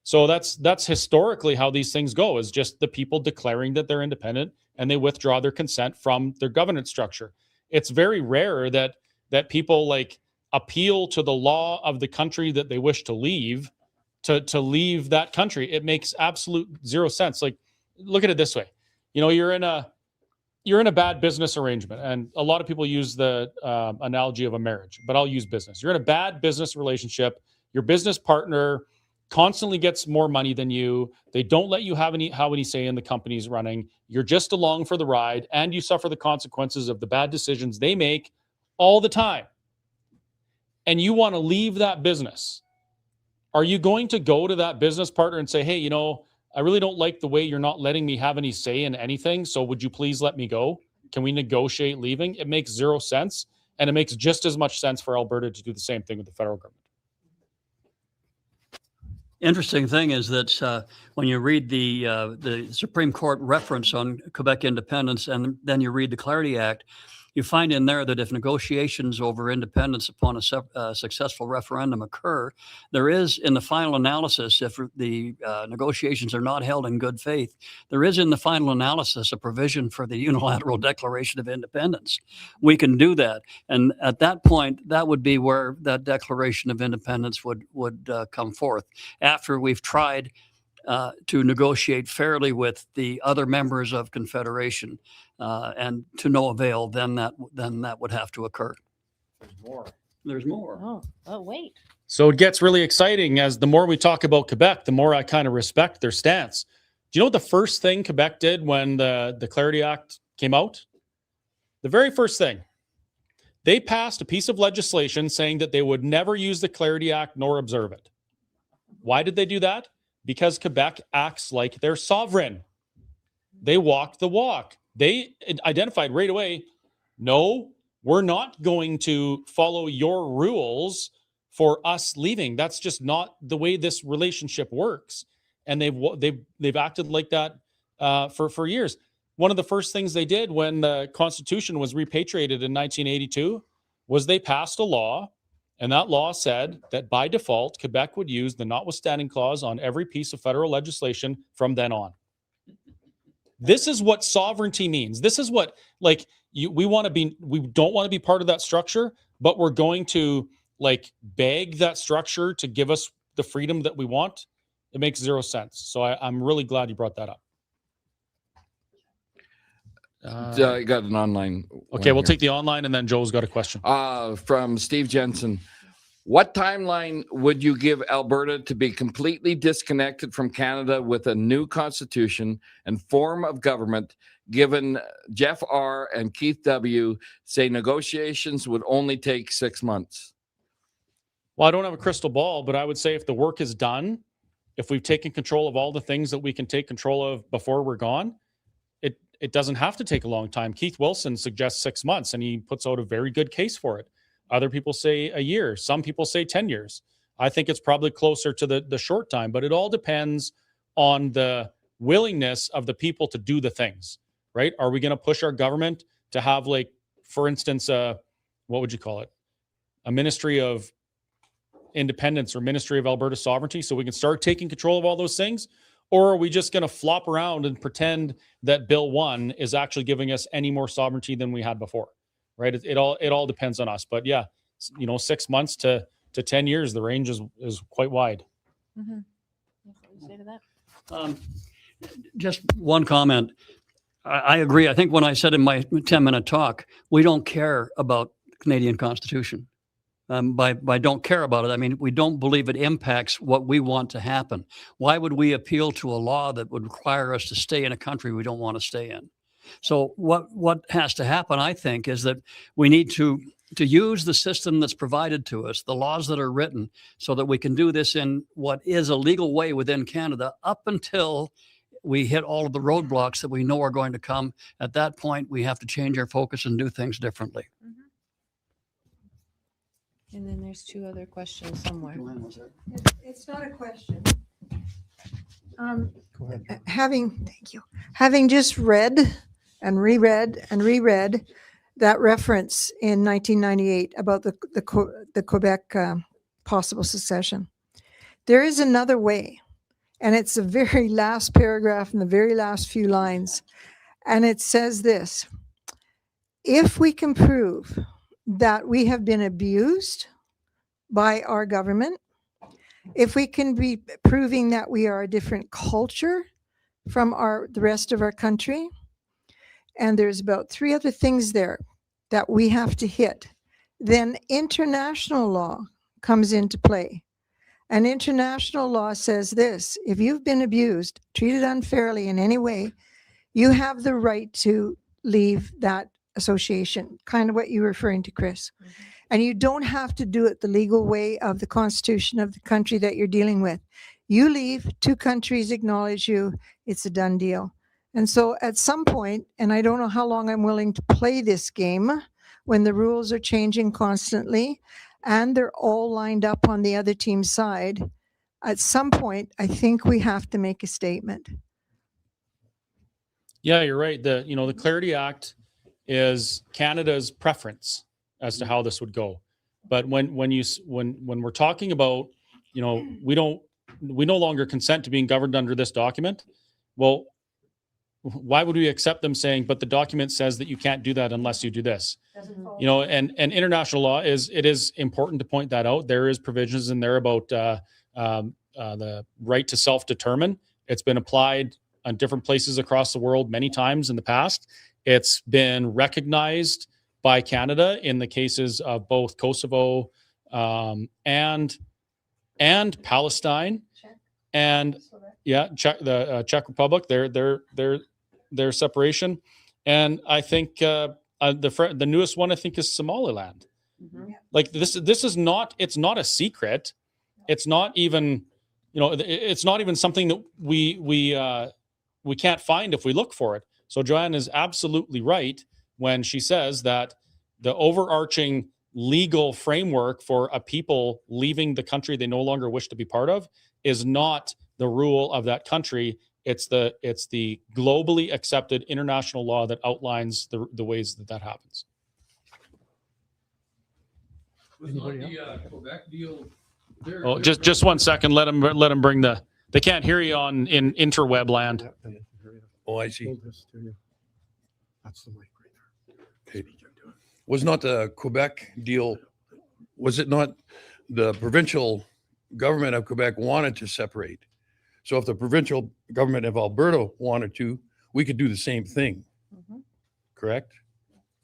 So that's historically how these things go, is just the people declaring that they're independent and they withdraw their consent from their governance structure. It's very rare that people like appeal to the law of the country that they wish to leave to leave that country. It makes absolute zero sense. Like, look at it this way. You're in a bad business arrangement, and a lot of people use the analogy of a marriage, but I'll use business. You're in a bad business relationship. Your business partner constantly gets more money than you. They don't let you have any say in the company's running. You're just along for the ride, and you suffer the consequences of the bad decisions they make all the time. And you want to leave that business. Are you going to go to that business partner and say, hey, I really don't like the way you're not letting me have any say in anything, so would you please let me go? Can we negotiate leaving? It makes zero sense, and it makes just as much sense for Alberta to do the same thing with the federal government. Interesting thing is that when you read the Supreme Court reference on Quebec independence, and then you read the Clarity Act, you find in there that if negotiations over independence upon a successful referendum occur, there is, in the final analysis, if the negotiations are not held in good faith, there is in the final analysis a provision for the unilateral declaration of independence. We can do that. And at that point, that would be where that declaration of independence would come forth. After we've tried to negotiate fairly with the other members of Confederation, and to no avail, then that would have to occur. There's more. Oh, wait. So it gets really exciting as the more we talk about Quebec, the more I kind of respect their stance. Do you know what the first thing Quebec did when the Clarity Act came out, the very first thing, they passed a piece of legislation saying that they would never use the Clarity Act nor observe it. Why did they do that? Because Quebec acts like they're sovereign. They walk the walk. They identified right away, no, we're not going to follow your rules for us leaving. That's just not the way this relationship works. And they've acted like that for years. One of the first things they did when the Constitution was repatriated in 1982 was they passed a law, and that law said that by default, Quebec would use the notwithstanding clause on every piece of federal legislation from then on. This is what sovereignty means. This is what, like, we don't want to be part of that structure, but we're going to like beg that structure to give us the freedom that we want. It makes zero sense. So I'm really glad you brought that up. I got an online. Okay, we'll take the online, and then Joe's got a question. From Steve Jensen. What timeline would you give Alberta to be completely disconnected from Canada with a new constitution and form of government, given Jeff R. and Keith W. say negotiations would only take 6 months? Well, I don't have a crystal ball, but I would say if the work is done, if we've taken control of all the things that we can take control of before we're gone, it doesn't have to take a long time. Keith Wilson suggests 6 months, and he puts out a very good case for it. Other people say a year. Some people say 10 years. I think it's probably closer to the short time, but it all depends on the willingness of the people to do the things, right? Are we going to push our government to have, like, for instance, what would you call it? A Ministry of Independence or Ministry of Alberta Sovereignty, so we can start taking control of all those things? Or are we just going to flop around and pretend that Bill 1 is actually giving us any more sovereignty than we had before, right? It all depends on us. But yeah, 6 months to 10 years, the range is quite wide. Mm-hmm. What do you say to that? Just one comment. I agree. I think when I said in my 10-minute talk, we don't care about the Canadian Constitution. By don't care about it, I mean, we don't believe it impacts what we want to happen. Why would we appeal to a law that would require us to stay in a country we don't want to stay in? So what has to happen, I think, is that we need to use the system that's provided to us, the laws that are written, so that we can do this in what is a legal way within Canada up until we hit all of the roadblocks that we know are going to come. At that point, we have to change our focus and do things differently. Mm-hmm. And then there's two other questions somewhere. It's not a question. Go ahead. Having just read and reread that reference in 1998 about the Quebec possible secession, there is another way, and it's the very last paragraph in the very last few lines, and it says this: if we can prove that we have been abused by our government, if we can be proving that we are a different culture from the rest of our country, and there's about 3 other things there that we have to hit, then international law comes into play. And international law says this: if you've been abused, treated unfairly in any way, you have the right to leave that association, kind of what you're referring to, Chris. Mm-hmm. And you don't have to do it the legal way of the constitution of the country that you're dealing with. You leave, 2 countries acknowledge you, it's a done deal. And so at some point, and I don't know how long I'm willing to play this game when the rules are changing constantly and they're all lined up on the other team's side, at some point, I think we have to make a statement. Yeah, you're right. The Clarity Act is Canada's preference as to how this would go. But when we're talking about, we no longer consent to being governed under this document. Well, why would we accept them saying, but the document says that you can't do that unless you do this? And international law it is important to point that out. There is provisions in there about the right to self-determine. It's been applied on different places across the world many times in the past. It's been recognized by Canada in the cases of both Kosovo and Palestine, and Czech Republic, their separation, and I think the newest one I think is Somaliland. Like this is not, it's not a secret. It's not even, it's not even something that we can't find if we look for it. So Joanne is absolutely right when she says that the overarching legal framework for a people leaving the country they no longer wish to be part of is not the rule of that country. It's the globally accepted international law that outlines the ways that happens. Quebec deal. Oh, just 1 second. Let them bring they can't hear you in interweb land. Oh, I see. That's the mic right Okay. Was not the Quebec deal, was it not the provincial government of Quebec wanted to separate? So if the provincial government of Alberta wanted to, we could do the same thing. Correct?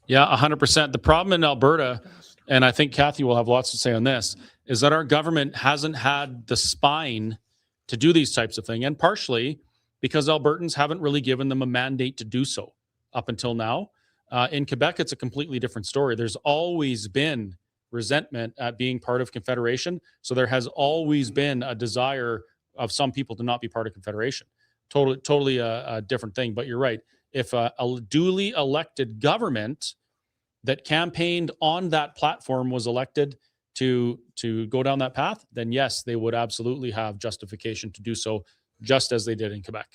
Yeah, 100%. The problem in Alberta, and I think Kathy will have lots to say on this, is that our government hasn't had the spine to do these types of things, and partially because Albertans haven't really given them a mandate to do so up until now. In Quebec, it's a completely different story. There's always been resentment at being part of Confederation, so there has always been a desire of some people to not be part of Confederation. Totally a different thing, but you're right. If a duly elected government that campaigned on that platform was elected to go down that path, then yes, they would absolutely have justification to do so, just as they did in Quebec.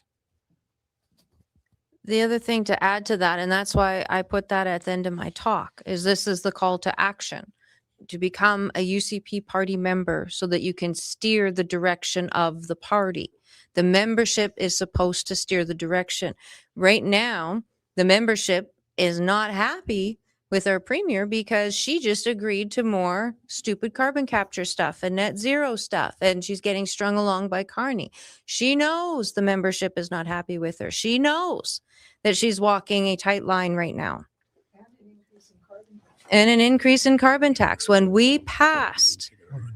The other thing to add to that, and that's why I put that at the end of my talk, is this is the call to action to become a UCP party member so that you can steer the direction of the party. The membership is supposed to steer the direction. Right now, the membership is not happy with our premier because she just agreed to more stupid carbon capture stuff and net zero stuff, and she's getting strung along by Carney. She knows the membership is not happy with her. She knows that she's walking a tight line right now. And an increase in carbon tax. When we passed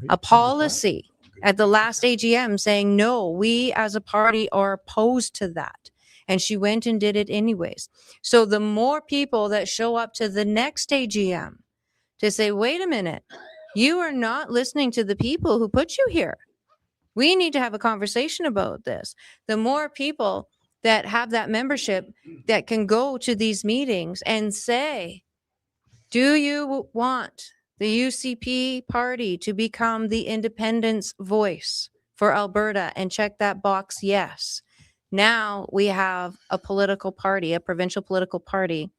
a policy at the last AGM saying, no, we as a party are opposed to that. And she went and did it anyways. So the more people that show up to the next AGM to say, wait a minute, you are not listening to the people who put you here. We need to have a conversation about this. The more people that have that membership that can go to these meetings and say, do you want the UCP party to become the independence voice for Alberta? And check that box, yes. Now we have a political party, a provincial political party,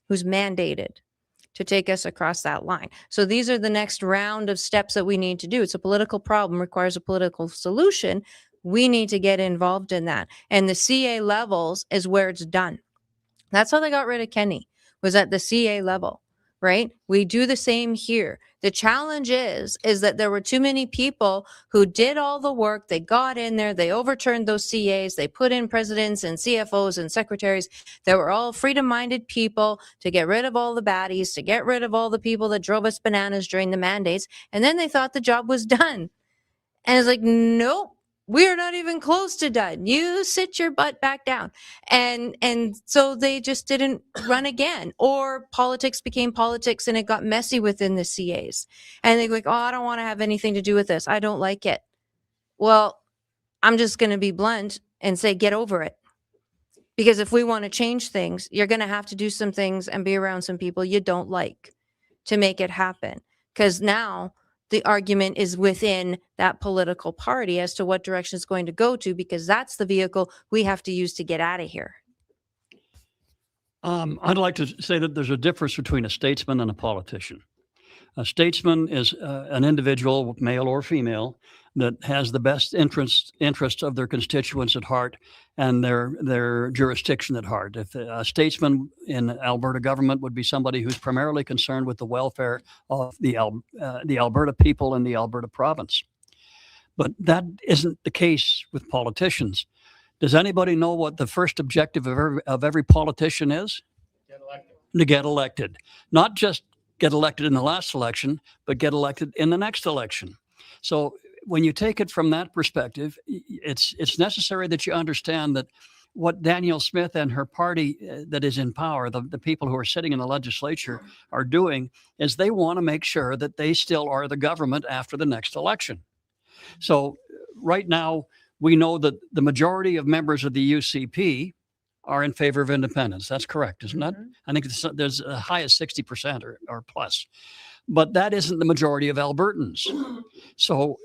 who's mandated to take us across that line. So these are the next round of steps that we need to do. It's a political problem, requires a political solution. We need to get involved in that. And the CA levels is where it's done. That's how they got rid of Kenny, was at the CA level, right? We do the same here. The challenge is that there were too many people who did all the work. They got in there, they overturned those CAs, they put in presidents and CFOs and secretaries that were all freedom-minded people to get rid of all the baddies, to get rid of all the people that drove us bananas during the mandates. And then they thought the job was done. And it's like, nope. We're not even close to done. You sit your butt back down. And so they just didn't run again. Or politics became politics and it got messy within the CAs. And they're like, oh, I don't want to have anything to do with this. I don't like it. Well, I'm just going to be blunt and say, get over it. Because if we want to change things, you're going to have to do some things and be around some people you don't like to make it happen. Because now the argument is within that political party as to what direction it's going to go to, because that's the vehicle we have to use to get out of here. I'd like to say that there's a difference between a statesman and a politician. A statesman is an individual, male or female, that has the best interests of their constituents at heart and their jurisdiction at heart. If a statesman in Alberta government would be somebody who's primarily concerned with the welfare of the Alberta people and the Alberta province. But that isn't the case with politicians. Does anybody know what the first objective of every politician is? Get elected. To get elected. Not just get elected in the last election, but get elected in the next election. So when you take it from that perspective, it's necessary that you understand that what Danielle Smith and her party that is in power, the people who are sitting in the legislature, are doing is they want to make sure that they still are the government after the next election. So right now, we know that the majority of members of the UCP are in favor of independence. That's correct, isn't that? I think there's a high as 60% or plus. But that isn't the majority of Albertans. So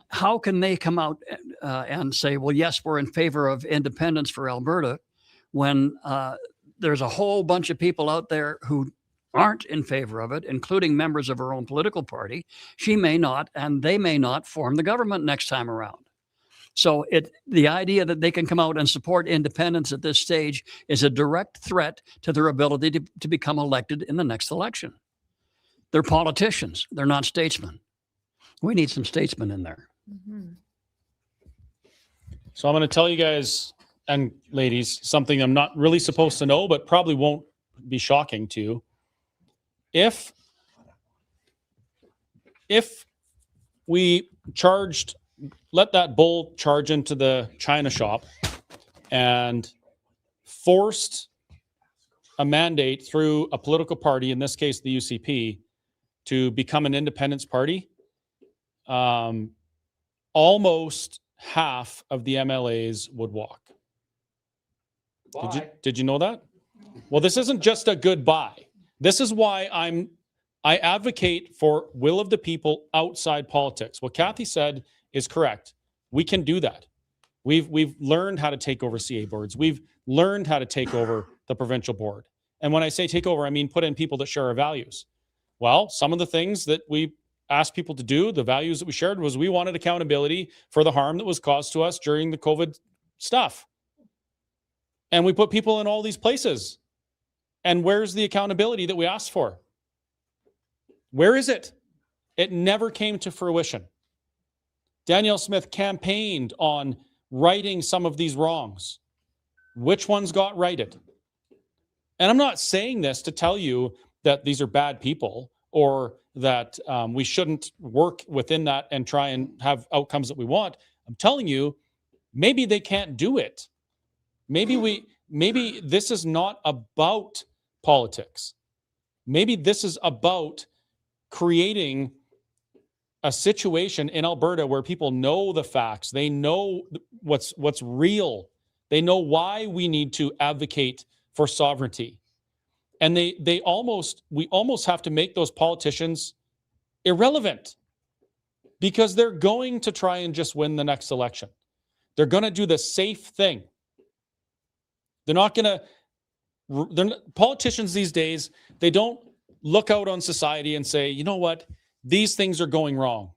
how can they come out and say, well, yes, we're in favor of independence for Alberta, when there's a whole bunch of people out there who aren't in favor of it, including members of her own political party? She may not, and they may not form the government next time around. So the idea that they can come out and support independence at this stage is a direct threat to their ability to become elected in the next election. They're politicians. They're not statesmen. We need some statesmen in there. So I'm going to tell you guys and ladies something I'm not really supposed to know, but probably won't be shocking to you. If we let that bull charge into the China shop and forced a mandate through a political party, in this case the UCP, to become an independence party, almost half of the MLAs would walk. Did you know that? Well, this isn't just a goodbye. This is why I advocate for will of the people outside politics. What Kathy said is correct. We can do that. We've learned how to take over CA boards. We've learned how to take over the provincial board. And when I say take over, I mean put in people that share our values. Well, some of the things that we asked people to do, the values that we shared, was we wanted accountability for the harm that was caused to us during the COVID stuff. And we put people in all these places. And where's the accountability that we asked for? Where is it? It never came to fruition. Danielle Smith campaigned on righting some of these wrongs. Which ones got righted? And I'm not saying this to tell you that these are bad people or that we shouldn't work within that and try and have outcomes that we want. I'm telling you, maybe they can't do it. Maybe this is not about politics. Maybe this is about creating a situation in Alberta where people know the facts. They know what's real. They know why we need to advocate for sovereignty. And we almost have to make those politicians irrelevant, because they're going to try and just win the next election. They're going to do the safe thing. They're not going to, politicians these days, they don't look out on society and say, you know what, these things are going wrong.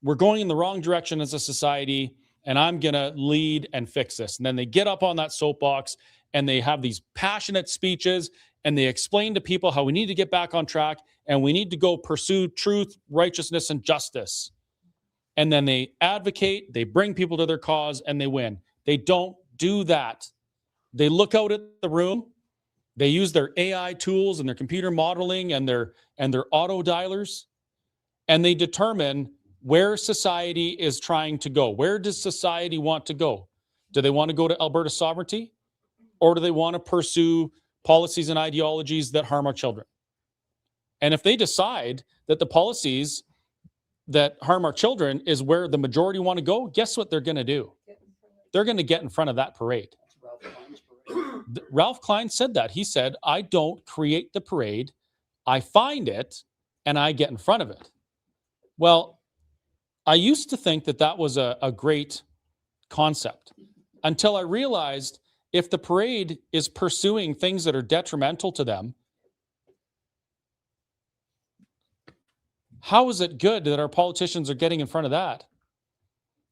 We're going in the wrong direction as a society, and I'm going to lead and fix this. And then they get up on that soapbox and they have these passionate speeches and they explain to people how we need to get back on track and we need to go pursue truth, righteousness, and justice. And then they advocate, they bring people to their cause, and they win. They don't do that. They look out at the room. They use their AI tools and their computer modeling and their auto dialers, and they determine where society is trying to go. Where does society want to go? Do they want to go to Alberta sovereignty, or do they want to pursue policies and ideologies that harm our children? And if they decide that the policies that harm our children is where the majority want to go, guess what they're going to do? They're going to get in front of that parade. Ralph Klein said that. He said, I don't create the parade, I find it, and I get in front of it. Well, I used to think that that was a great concept until I realized if the parade is pursuing things that are detrimental to them, how is it good that our politicians are getting in front of that?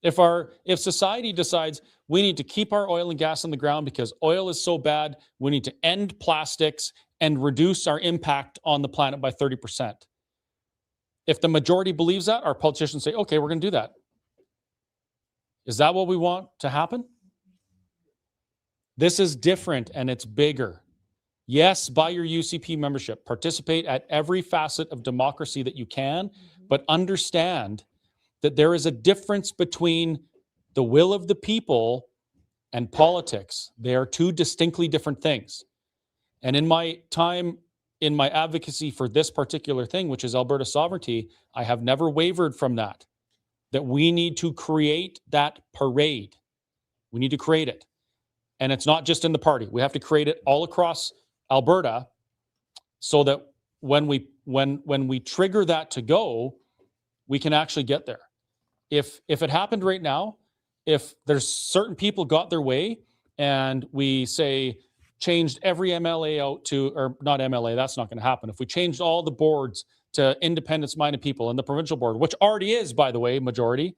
If society decides we need to keep our oil and gas on the ground because oil is so bad, we need to end plastics and reduce our impact on the planet by 30%. If the majority believes that, our politicians say, okay, we're going to do that. Is that what we want to happen? This is different and it's bigger. Yes, buy your UCP membership. Participate at every facet of democracy that you can, but understand that there is a difference between the will of the people and politics, they are two distinctly different things. And in my time, in my advocacy for this particular thing, which is Alberta sovereignty, I have never wavered from that we need to create that parade. We need to create it. And it's not just in the party. We have to create it all across Alberta so that when we trigger that to go, we can actually get there. If it happened right now, if there's certain people got their way and we say changed every MLA out to, or not MLA, that's not going to happen. If we changed all the boards to independence-minded people and the provincial board, which already is, by the way, majority,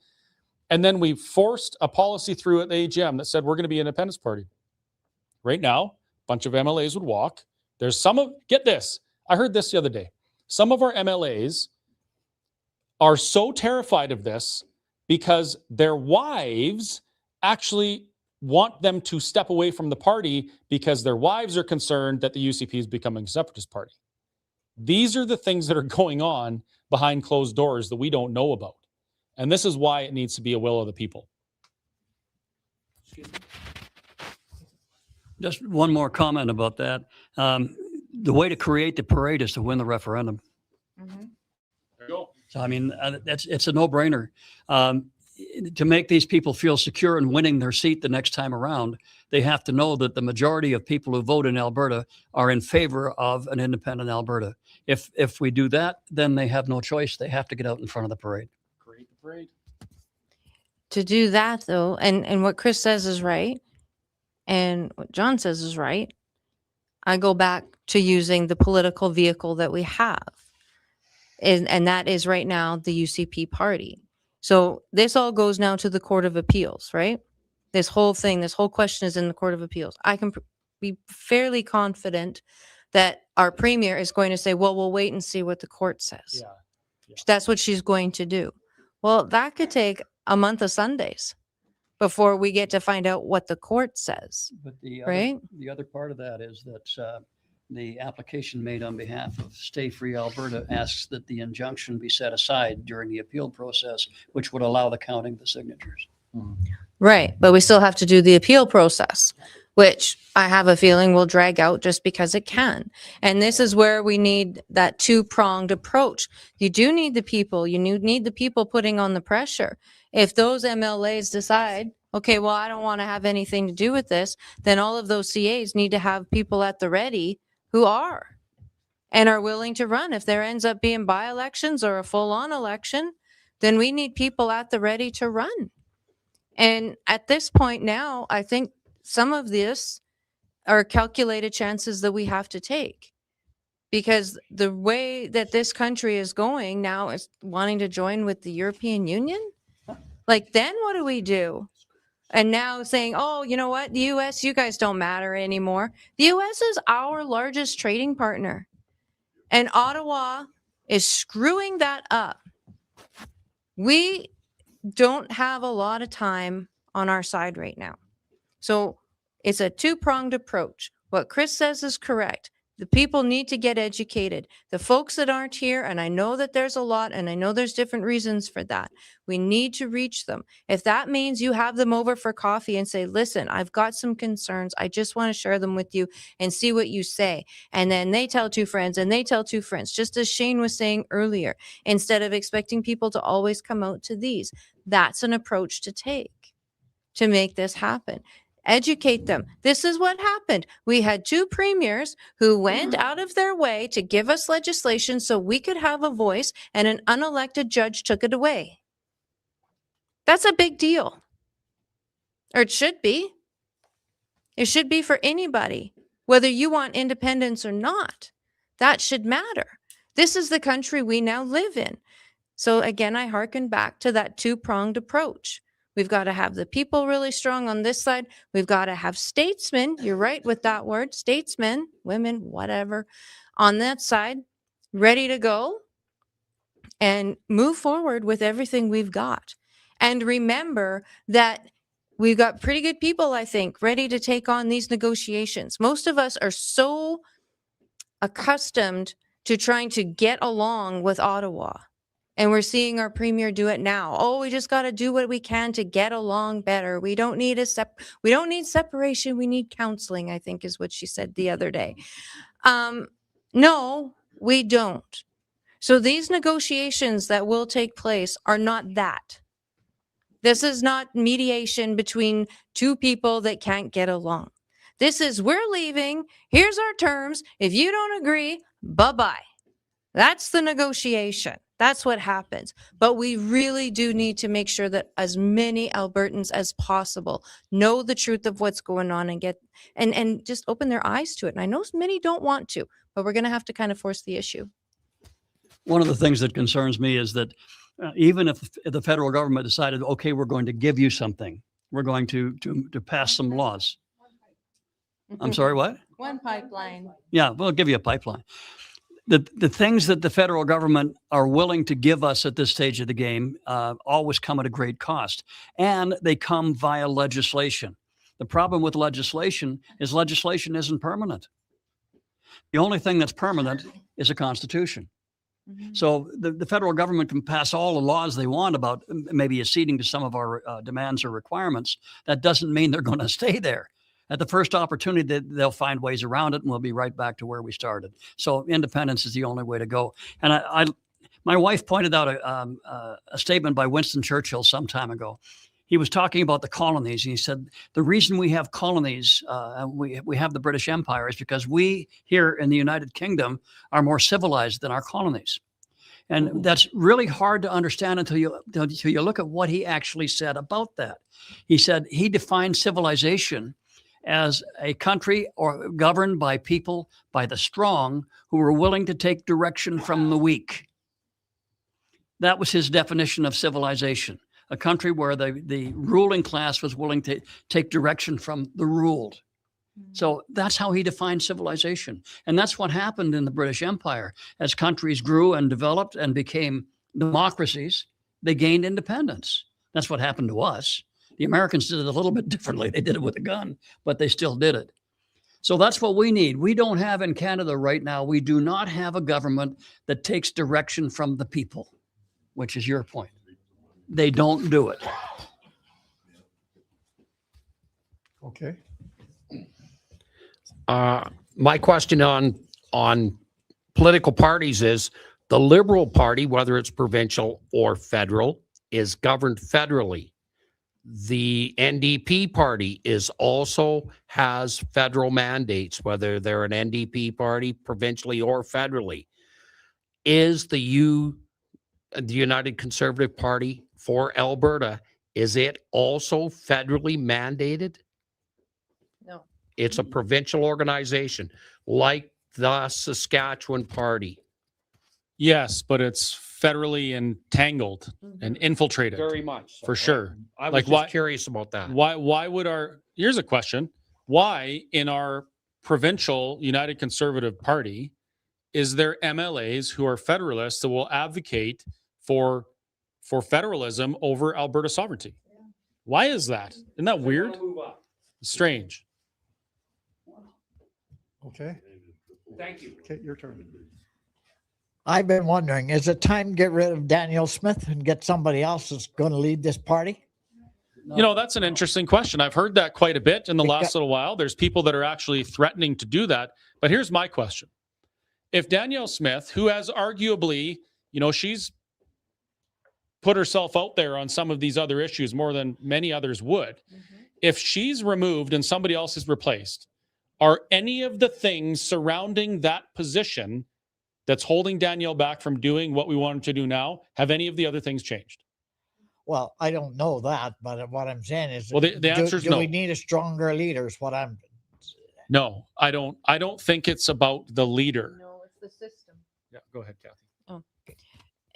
and then we forced a policy through at the AGM that said we're going to be an independence party. Right now, a bunch of MLAs would walk. There's some of, get this, I heard this the other day. Some of our MLAs are so terrified of this because their wives actually want them to step away from the party because their wives are concerned that the UCP is becoming a separatist party. These are the things that are going on behind closed doors that we don't know about. And this is why it needs to be a will of the people. Just one more comment about that. The way to create the parade is to win the referendum. Mm-hmm. There you go. So, I mean, it's a no-brainer. To make these people feel secure in winning their seat the next time around, they have to know that the majority of people who vote in Alberta are in favor of an independent Alberta. If we do that, then they have no choice. They have to get out in front of the parade. Create the parade. To do that, though, and what Chris says is right, and what John says is right, I go back to using the political vehicle that we have. And that is right now the UCP party. So this all goes now to the Court of Appeals, right? This whole thing, this whole question is in the Court of Appeals. I can be fairly confident that our premier is going to say, well, we'll wait and see what the court says. Yeah. That's what she's going to do. Well, that could take a month of Sundays before we get to find out what the court says. But Right. The other part of that is that the application made on behalf of Stay Free Alberta asks that the injunction be set aside during the appeal process, which would allow the counting of the signatures. Right. But we still have to do the appeal process, which I have a feeling will drag out just because it can. And this is where we need that two-pronged approach. You do need the people. You need the people putting on the pressure. If those MLAs decide, okay, well, I don't want to have anything to do with this, then all of those CAs need to have people at the ready who are and are willing to run. If there ends up being by-elections or a full-on election, then we need people at the ready to run. And at this point now, I think some of this are calculated chances that we have to take, because the way that this country is going now is wanting to join with the European Union. Like, then what do we do? And now saying, oh, you know what? The U.S., you guys don't matter anymore. The U.S. is our largest trading partner. And Ottawa is screwing that up. We don't have a lot of time on our side right now. So it's a two-pronged approach. What Chris says is correct. The people need to get educated. The folks that aren't here, and I know that there's a lot, and I know there's different reasons for that. We need to reach them. If that means you have them over for coffee and say, listen, I've got some concerns. I just want to share them with you and see what you say. And then they tell two friends and they tell two friends, just as Shane was saying earlier, instead of expecting people to always come out to these. That's an approach to take to make this happen. Educate them. This is what happened. We had two premiers who went out of their way to give us legislation so we could have a voice, and an unelected judge took it away. That's a big deal. Or it should be. It should be for anybody, whether you want independence or not. That should matter. This is the country we now live in. So again, I hearken back to that two-pronged approach. We've got to have the people really strong on this side. We've got to have statesmen, you're right with that word, statesmen, women, whatever, on that side, ready to go and move forward with everything we've got. And remember that we've got pretty good people, I think, ready to take on these negotiations. Most of us are so accustomed to trying to get along with Ottawa And we're seeing our premier do it now. Oh, we just got to do what we can to get along better. We don't need we don't need separation. We need counseling, I think is what she said the other day. No, we don't. So these negotiations that will take place are not that. This is not mediation between two people that can't get along. This is, we're leaving. Here's our terms. If you don't agree, bye-bye. That's the negotiation. That's what happens. But we really do need to make sure that as many Albertans as possible know the truth of what's going on and get and just open their eyes to it. And I know many don't want to, but we're going to have to kind of force the issue. One of the things that concerns me is that even if the federal government decided, okay, we're going to give you something, we're going to pass some laws. I'm sorry, what? One pipeline. Yeah, we'll give you a pipeline. The things that the federal government are willing to give us at this stage of the game always come at a great cost, and they come via legislation. The problem with legislation isn't permanent. The only thing that's permanent is a constitution. So the federal government can pass all the laws they want about maybe acceding to some of our demands or requirements. That doesn't mean they're going to stay there. At the first opportunity, they'll find ways around it, and we'll be right back to where we started. So independence is the only way to go. And my wife pointed out a statement by Winston Churchill some time ago. He was talking about the colonies, and he said, the reason we have colonies, we have the British Empire, is because we here in the United Kingdom are more civilized than our colonies. And that's really hard to understand until you look at what he actually said about that. He said he defined civilization as a country or governed by people, by the strong, who were willing to take direction from the weak. That was his definition of civilization, a country where the ruling class was willing to take direction from the ruled. So that's how he defined civilization. And that's what happened in the British Empire. As countries grew and developed and became democracies, they gained independence. That's what happened to us. The Americans did it a little bit differently. They did it with a gun, but they still did it. So that's what we need. We don't have in Canada right now, we do not have a government that takes direction from the people, which is your point. They don't do it. Okay. My question on political parties is the Liberal Party, whether it's provincial or federal, is governed federally. The NDP party has federal mandates, whether they're an NDP party provincially or federally. Is the United Conservative Party for Alberta, is it also federally mandated? No. It's a provincial organization like the Saskatchewan Party. Yes, but it's federally entangled and infiltrated. Very much so. For sure. I was Like, just why- curious about that. Why would here's a question. Why in our provincial United Conservative Party is there MLAs who are federalists that will advocate for federalism over Alberta sovereignty? Why is that? Isn't that weird? Strange. Okay. Thank you. Okay, your turn. I've been wondering, is it time to get rid of Daniel Smith and get somebody else that's going to lead this party? You know, that's an interesting question. I've heard that quite a bit in the last little while. There's people that are actually threatening to do that. But here's my question. If Danielle Smith, who has arguably, she's put herself out there on some of these other issues more than many others would, if she's removed and somebody else is replaced, are any of the things surrounding that position that's holding Danielle back from doing what we want her to do now, have any of the other things changed? Well, I don't know that, but what I'm saying is, Well, the answer is do no. we need a stronger leader is what I'm. No, I don't think it's about the leader. No, it's the system. Yeah, go ahead, Kathy.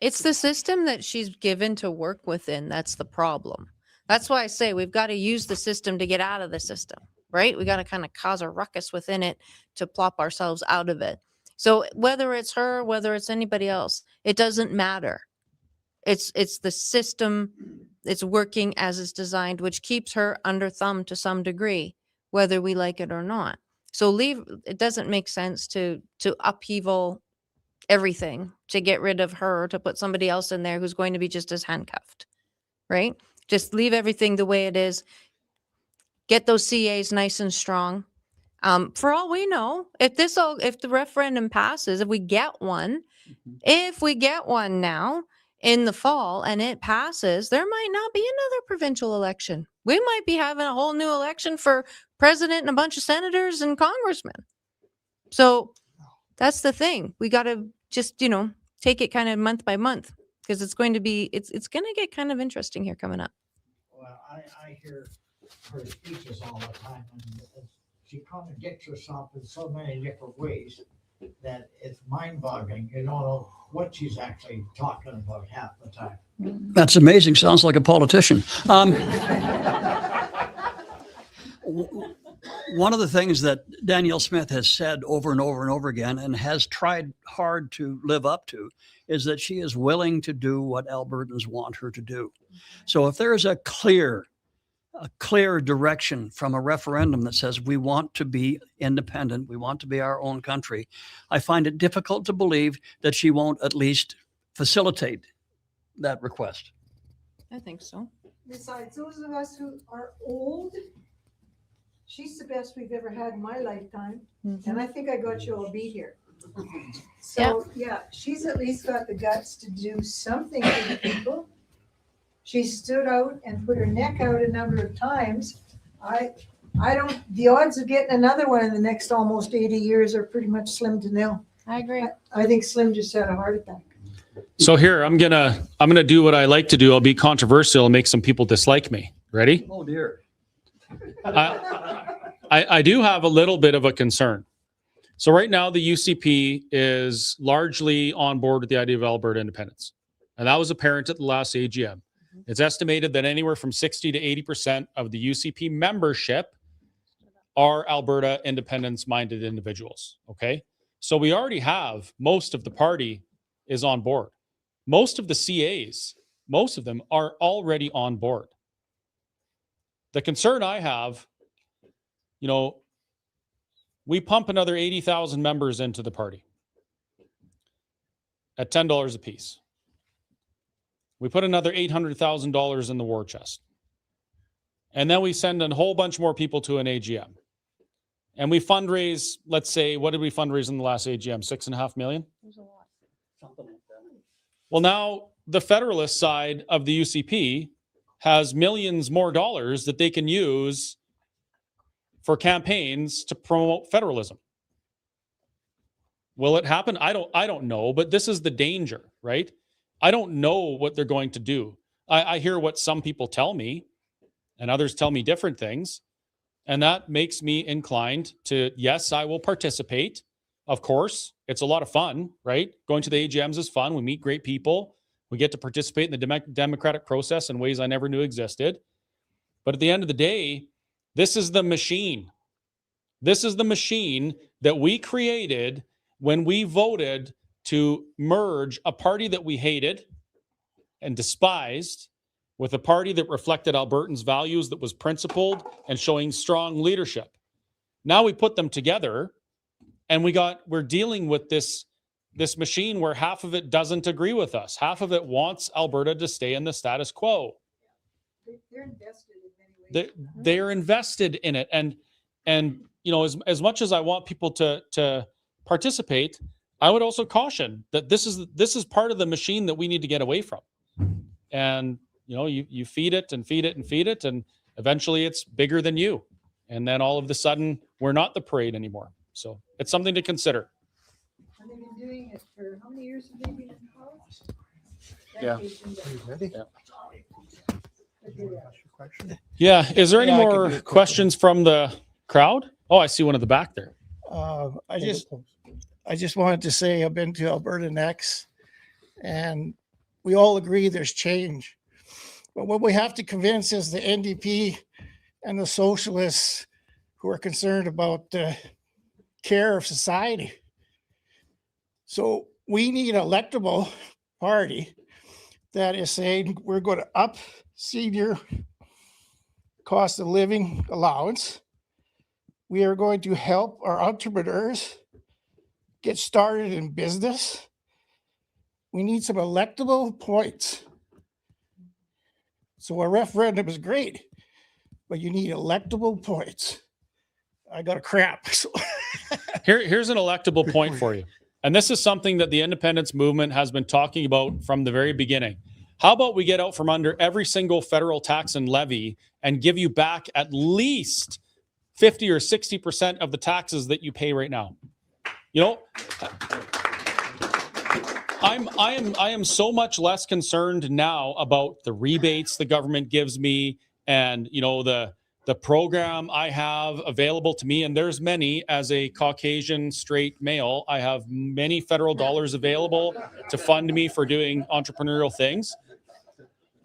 It's the system that she's given to work within. That's the problem. That's why I say we've got to use the system to get out of the system, right? We got to kind of cause a ruckus within it to plop ourselves out of it. So whether it's her, whether it's anybody else, it doesn't matter. It's the system. It's working as it's designed, which keeps her under thumb to some degree, whether we like it or not. So it doesn't make sense to upheaval everything to get rid of her, to put somebody else in there who's going to be just as handcuffed, right? Just leave everything the way it is. Get those CAs nice and strong. For all we know, if the referendum passes, if we get one now in the fall and it passes, there might not be another provincial election. We might be having a whole new election for president and a bunch of senators and congressmen. So that's the thing. We got to just, take it kind of month by month, because it's going to get kind of interesting here coming up. Well, I hear her speeches all the time, and she contradicts herself in so many different ways that it's mind-boggling. You don't know what she's actually talking about half the time. That's amazing. Sounds like a politician. One of the things that Danielle Smith has said over and over and over again, and has tried hard to live up to, is that she is willing to do what Albertans want her to do. So if there is a clear direction from a referendum that says we want to be independent, we want to be our own country, I find it difficult to believe that she won't at least facilitate that request. I think so. Besides, those of us who are old, she's the best we've ever had in my lifetime. And I think I got you all beat here. So, yeah, she's at least got the guts to do something for the people. She stood out and put her neck out a number of times. The odds of getting another one in the next almost 80 years are pretty much slim to nil. I agree. I think Slim just had a heart attack. So here, I'm gonna do what I like to do. I'll be controversial and make some people dislike me. Ready? Oh dear. I do have a little bit of a concern. So right now, the UCP is largely on board with the idea of Alberta independence. And that was apparent at the last AGM. It's estimated that anywhere from 60 to 80% of the UCP membership are Alberta independence-minded individuals, okay? So we already have most of the party is on board. Most of the CAs, most of them are already on board. The concern I have, we pump another 80,000 members into the party at $10 a piece. We put another $800,000 in the war chest. And then we send a whole bunch more people to an AGM. And we fundraise, let's say, what did we fundraise in the last AGM? 6.5 million? There's a lot. Something like that. Well, now the Federalist side of the UCP has millions more dollars that they can use for campaigns to promote federalism. Will it happen? I don't know, but this is the danger, right? I don't know what they're going to do. I hear what some people tell me, and others tell me different things. And that makes me inclined to, yes, I will participate. Of course, it's a lot of fun, right? Going to the AGMs is fun. We meet great people. We get to participate in the democratic process in ways I never knew existed. But at the end of the day, this is the machine. This is the machine that we created when we voted to merge a party that we hated and despised with a party that reflected Albertans' values, that was principled and showing strong leadership. Now we put them together, and we're dealing with this machine where half of it doesn't agree with us. Half of it wants Alberta to stay in the status quo. They're invested in many ways. They're invested in it. And as much as I want people to participate, I would also caution that this is part of the machine that we need to get away from. And you feed it and feed it and feed it, and eventually it's bigger than you. And then all of a sudden, we're not the parade anymore. So it's something to consider. And they've been doing it for how many years have they been involved? Yeah. Are you ready? Yeah. Yeah. Is there any Yeah, I more can do it. questions from the crowd? Oh, I see one at the back there. I just wanted to say I've been to Alberta Next, and we all agree there's change. But what we have to convince is the NDP and the socialists who are concerned about the care of society. So we need an electable party that is saying we're going to up senior cost of living allowance. We are going to help our entrepreneurs get started in business. we need some electable points. So a referendum is great, but you need electable points. I got a crap. So Here's an electable point for you. And this is something that the independence movement has been talking about from the very beginning. How about we get out from under every single federal tax and levy and give you back at least 50 or 60% of the taxes that you pay right now? You know, I am so much less concerned now about the rebates the government gives me and, you know, the program I have available to me, and there's many. As a Caucasian straight male, I have many federal dollars available to fund me for doing entrepreneurial things.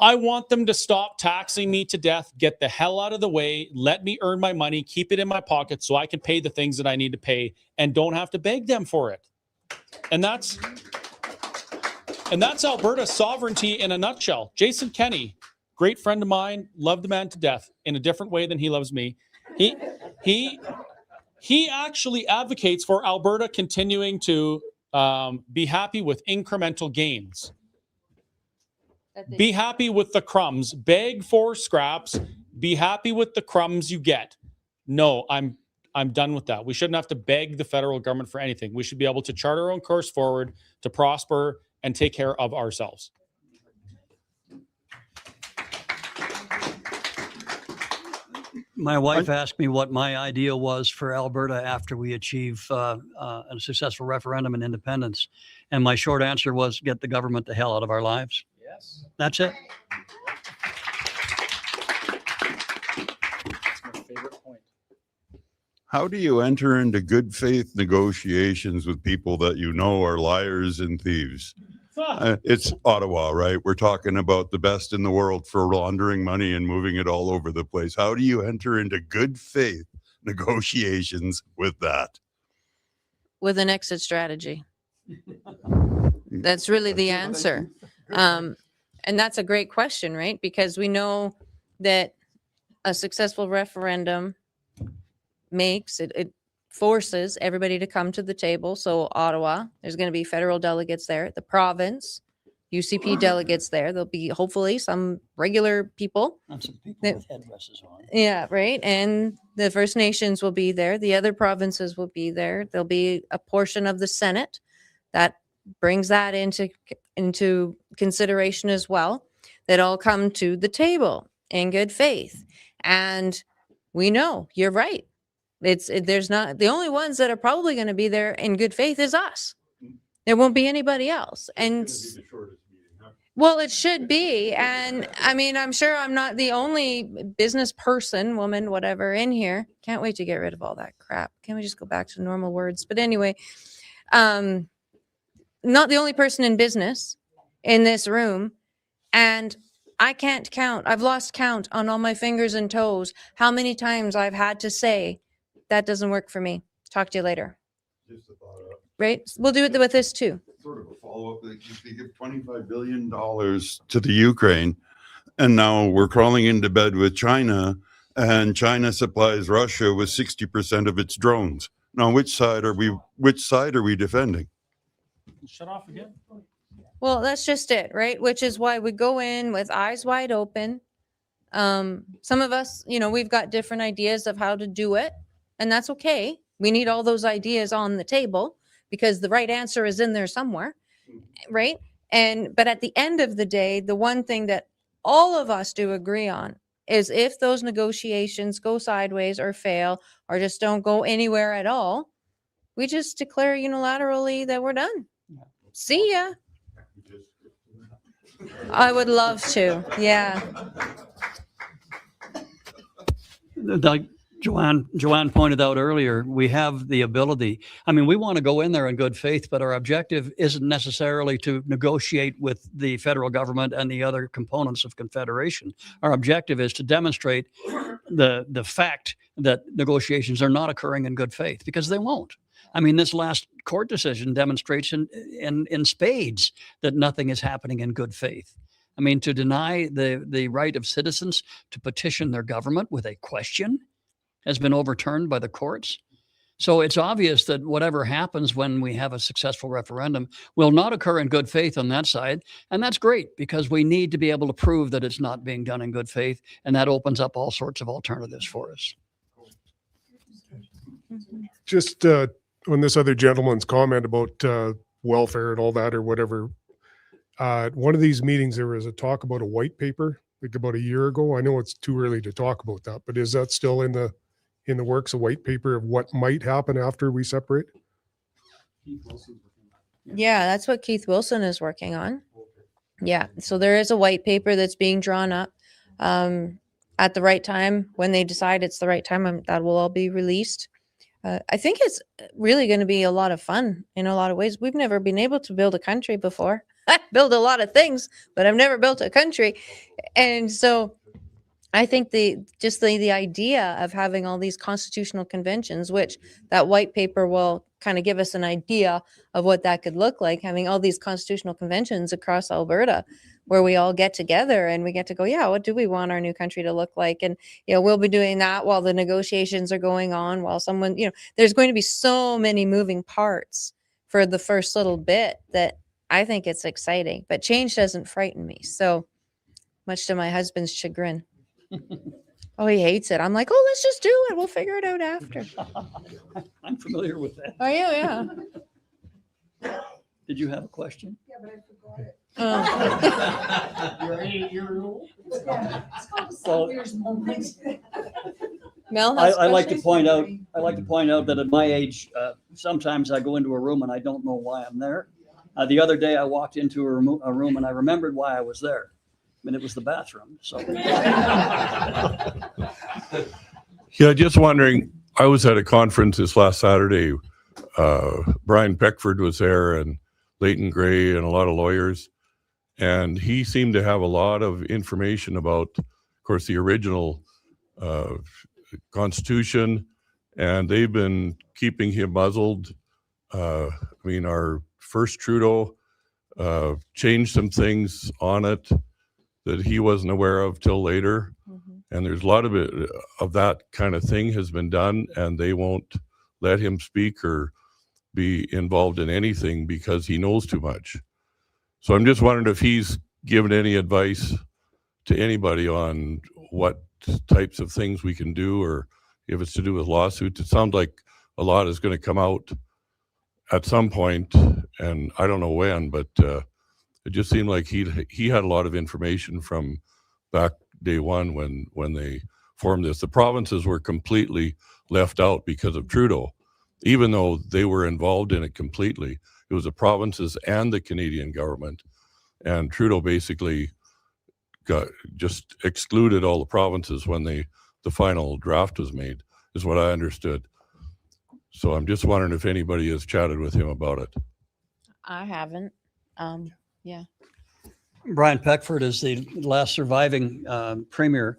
I want them to stop taxing me to death, get the hell out of the way, let me earn my money, keep it in my pocket so I can pay the things that I need to pay and don't have to beg them for it. And that's Alberta's sovereignty in a nutshell. Jason Kenney, great friend of mine, love the man to death in a different way than he loves me. He actually advocates for Alberta continuing to be happy with incremental gains. Be happy with the crumbs. Beg for scraps. Be happy with the crumbs you get. No, I'm done with that. We shouldn't have to beg the federal government for anything. We should be able to chart our own course forward to prosper and take care of ourselves. My wife asked me what my idea was for Alberta after we achieve a successful referendum and independence. And my short answer was get the government the hell out of our lives. Yes. That's it. That's my favorite point. How do you enter into good faith negotiations with people that you know are liars and thieves? It's Ottawa, right? We're talking about the best in the world for laundering money and moving it all over the place. How do you enter into good faith negotiations with that? With an exit strategy. That's really the answer. And that's a great question, right? Because we know that a successful referendum makes it forces everybody to come to the table. So Ottawa, there's going to be federal delegates there. The province, UCP delegates there. There'll be hopefully some regular people. And some people That- with headdresses on. Yeah, right. And the First Nations will be there. The other provinces will be there. There'll be a portion of the Senate that brings that into consideration as well. That all come to the table in good faith. And we know you're right. There's not the only ones that are probably going to be there in good faith is us. There won't be anybody else. And well, it should be. And I mean, I'm sure I'm not the only business person, woman, whatever in here. Can't wait to get rid of all that crap. Can't we just go back to normal words? But anyway, not the only person in business in this room. And I can't count. I've lost count on all my fingers and toes how many times I've had to say, that doesn't work for me. Talk to you later. Just a thought up. Right? We'll do it with this too. Sort of a follow-up. They give $25 billion to the Ukraine, and now we're crawling into bed with China, and China supplies Russia with 60% of its drones. Now, which side are we defending? Shut off again. Well, that's just it, right? Which is why we go in with eyes wide open. Some of us, we've got different ideas of how to do it, and that's okay. We need all those ideas on the table because the right answer is in there somewhere, right? But at the end of the day, the one thing that all of us do agree on is if those negotiations go sideways or fail or just don't go anywhere at all, we just declare unilaterally that we're done. See ya. I would love to. Yeah. Like Joanne pointed out earlier, we have the ability. I mean, we want to go in there in good faith, but our objective isn't necessarily to negotiate with the federal government and the other components of Confederation. Our objective is to demonstrate the fact that negotiations are not occurring in good faith, because they won't. I mean, this last court decision demonstrates in spades that nothing is happening in good faith. I mean, to deny the right of citizens to petition their government with a question has been overturned by the courts. So it's obvious that whatever happens when we have a successful referendum will not occur in good faith on that side. And that's great because we need to be able to prove that it's not being done in good faith. And that opens up all sorts of alternatives for us. Just on this other gentleman's comment about welfare and all that or whatever, at one of these meetings, there was a talk about a white paper, like about a year ago. I know it's too early to talk about that, but is that still in the works, a white paper of what might happen after we separate? Yeah, that's what Keith Wilson is working on. Yeah, so there is a white paper that's being drawn up at the right time. When they decide it's the right time, that will all be released. I think it's really going to be a lot of fun in a lot of ways. We've never been able to build a country before. I build a lot of things, but I've never built a country. And so I think the idea of having all these constitutional conventions, which that white paper will kind of give us an idea of what that could look like, having all these constitutional conventions across Alberta where we all get together and we get to go, yeah, what do we want our new country to look like? And, we'll be doing that while the negotiations are going on, while someone, there's going to be so many moving parts for the first little bit that I think it's exciting, but change doesn't frighten me. So much to my husband's chagrin. Oh, he hates it. I'm like, oh, let's just do it. We'll figure it out after. I'm familiar with that. Are you? Yeah. Did you have a question? Yeah, but I forgot it. You're 8 years old? Mel I has like to questions? point out. I like to point out that at my age, sometimes I go into a room and I don't know why I'm there. The other day, I walked into a room and I remembered why I was there. And it was the bathroom. So. Yeah, just wondering, I was at a conference this last Saturday. Brian Peckford was there and Leighton Gray and a lot of lawyers. And he seemed to have a lot of information about, of course, the original Constitution. And they've been keeping him muzzled. Our first Trudeau changed some things on it that he wasn't aware of till later. Mhm. And there's a lot of it of that kind of thing has been done, and they won't let him speak or be involved in anything because he knows too much. So I'm just wondering if he's given any advice to anybody on what types of things we can do, or if it's to do with lawsuits. It sounds like a lot is going to come out at some point, and I don't know when, but it just seemed like he had a lot of information from back day one when they formed this. The provinces were completely left out because of Trudeau, even though they were involved in it completely. It was the provinces and the Canadian government, and Trudeau basically just excluded all the provinces when the final draft was made, is what I understood. So I'm just wondering if anybody has chatted with him about it. I haven't. Yeah. Brian Peckford is the last surviving premier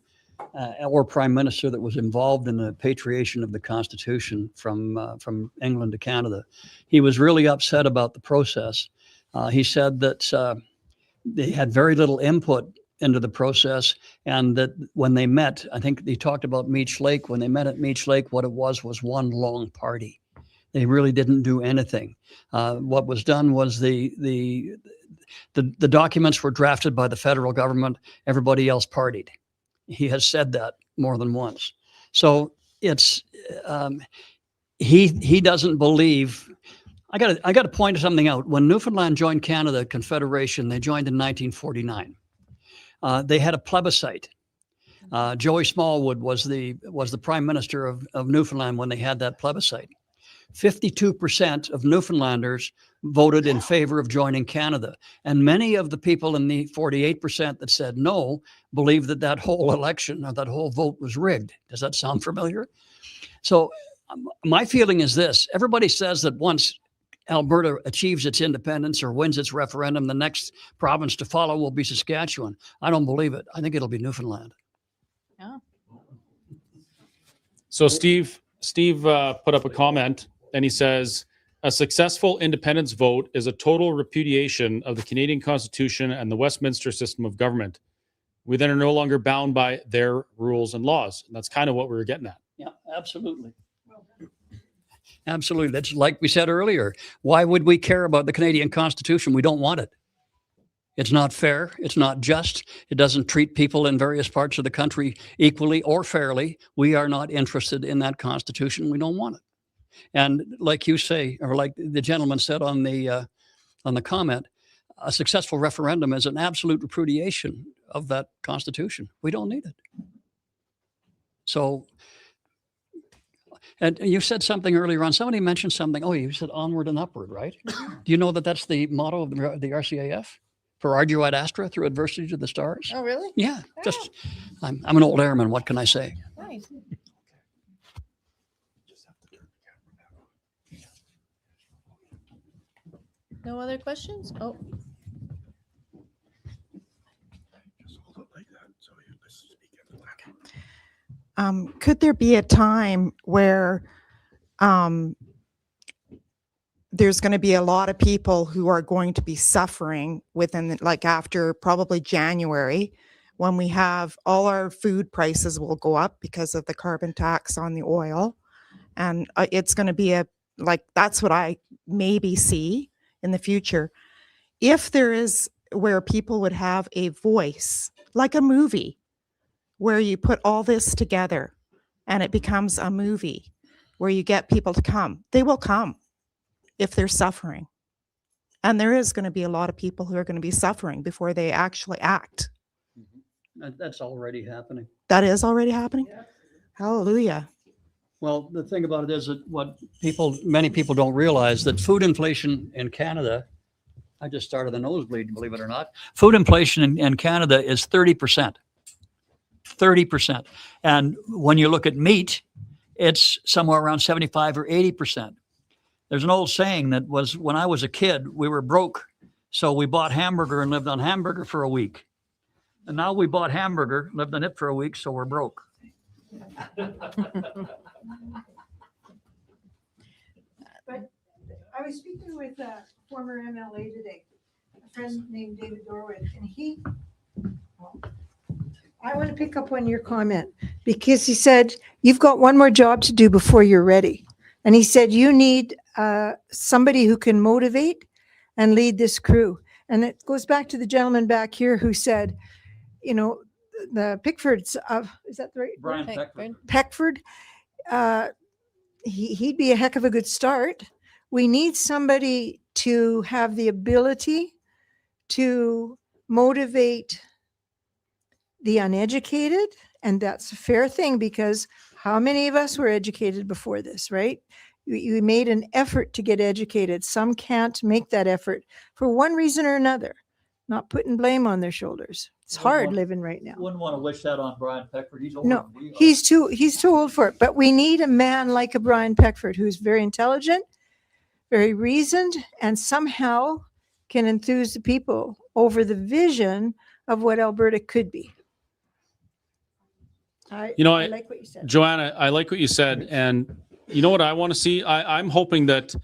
or prime minister that was involved in the patriation of the Constitution from England to Canada. He was really upset about the process. He said that they had very little input into the process, and that when they met, I think he talked about Meech Lake. When they met at Meech Lake, what it was one long party. They really didn't do anything. What was done was the documents were drafted by the federal government. Everybody else partied. He has said that more than once. So it's he doesn't believe. I got to point something out. When Newfoundland joined Canada Confederation, they joined in 1949. They had a plebiscite. Joey Smallwood was the prime minister of Newfoundland when they had that plebiscite. 52% of Newfoundlanders voted in favor of joining Canada. And many of the people in the 48% that said no believe that whole election or that whole vote was rigged. Does that sound familiar? So my feeling is this. Everybody says that once Alberta achieves its independence or wins its referendum, the next province to follow will be Saskatchewan. I don't believe it. I think it'll be Newfoundland. Yeah. So Steve put up a comment and he says, a successful independence vote is a total repudiation of the Canadian Constitution and the Westminster system of government. We then are no longer bound by their rules and laws. And that's kind of what we were getting at. Yeah, absolutely. Absolutely. That's like we said earlier. Why would we care about the Canadian Constitution? We don't want it. It's not fair. It's not just. It doesn't treat people in various parts of the country equally or fairly. We are not interested in that Constitution. We don't want it. And like you say, or like the gentleman said on the comment, a successful referendum is an absolute repudiation of that Constitution. We don't need it. So, and you said something earlier on. Somebody mentioned something. Oh, you said onward and upward, right? Do you know that that's the motto of the RCAF? For Arduat Astra, through adversity to the stars. Oh, really? Yeah, just I'm an old airman. What can I say? Nice. No other questions? Oh, could there be a time where there's going to be a lot of people who are going to be suffering within, like, after probably January, when we have all our food prices will go up because of the carbon tax on the oil, and it's going to be that's what I maybe see in the future. If there is where people would have a voice, like a movie, where you put all this together and it becomes a movie where you get people to come, they will come if they're suffering. And there is going to be a lot of people who are going to be suffering before they actually act. That's already happening. That is already happening? Yeah. Hallelujah. Well, the thing about it is that many people don't realize that food inflation in Canada, I just started a nosebleed, believe it or not. Food inflation in Canada is 30%. 30%. And when you look at meat, it's somewhere around 75 or 80%. There's an old saying that was, when I was a kid, we were broke. So we bought hamburger and lived on hamburger for a week. And now we bought hamburger, lived on it for a week, so we're broke. But I was speaking with a former MLA today, a friend named David Dorwin, and I want to pick up on your comment, because he said, you've got one more job to do before you're ready. And he said, you need somebody who can motivate and lead this crew. And it goes back to the gentleman back here who said, you know, the Pickfords of, is that the right? Brian Peckford. Peckford, he'd be a heck of a good start. We need somebody to have the ability to motivate the uneducated. And that's a fair thing, because how many of us were educated before this, right? You made an effort to get educated. Some can't make that effort for one reason or another, not putting blame on their shoulders. It's hard living right now. Wouldn't want to wish that on Brian Peckford. He's older No, than we are. he's too old for it. But we need a man like a Brian Peckford, who's very intelligent, very reasoned, and somehow can enthuse the people over the vision of what Alberta could be. I like what you said. Joanna, I like what you said. And you know what I want to see? I'm hoping that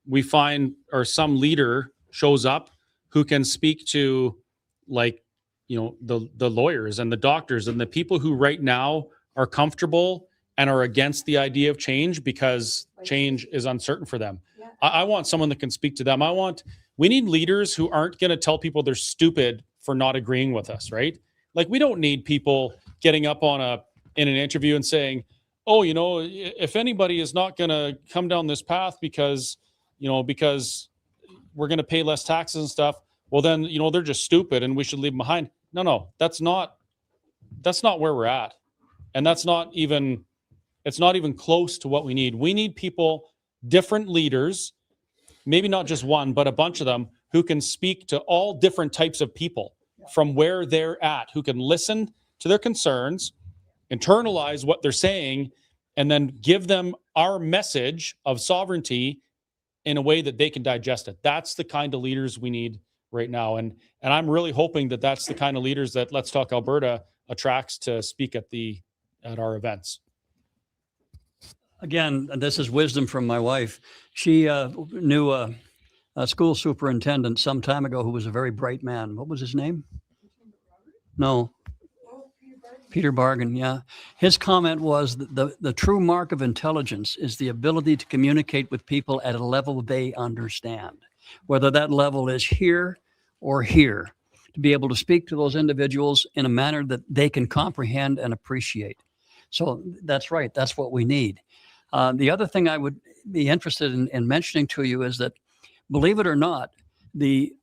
we find, or some leader shows up who can speak to, like, you know, the lawyers and the doctors and the people who right now are comfortable and are against the idea of change because change is uncertain for them. Yeah. I want someone that can speak to them. We need leaders who aren't going to tell people they're stupid for not agreeing with us, right? Like, we don't need people getting up in an interview and saying, oh, you know, if anybody is not going to come down this path because we're going to pay less taxes and stuff, well, then, you know, they're just stupid and we should leave them behind. No, that's not where we're at. And it's not even close to what we need. We need people, different leaders, maybe not just one, but a bunch of them, who can speak to all different types of people from where they're at, who can listen to their concerns, internalize what they're saying, and then give them our message of sovereignty in a way that they can digest it. That's the kind of leaders we need right now. And I'm really hoping that that's the kind of leaders that Let's Talk Alberta attracts to speak at our events. Again, this is wisdom from my wife. She knew a school superintendent some time ago who was a very bright man. What was his name? No. Peter Bargan, yeah. His comment was that the true mark of intelligence is the ability to communicate with people at a level they understand, whether that level is here or here, to be able to speak to those individuals in a manner that they can comprehend and appreciate. So that's right. That's what we need. The other thing I would be interested in mentioning to you is that, believe it or not, the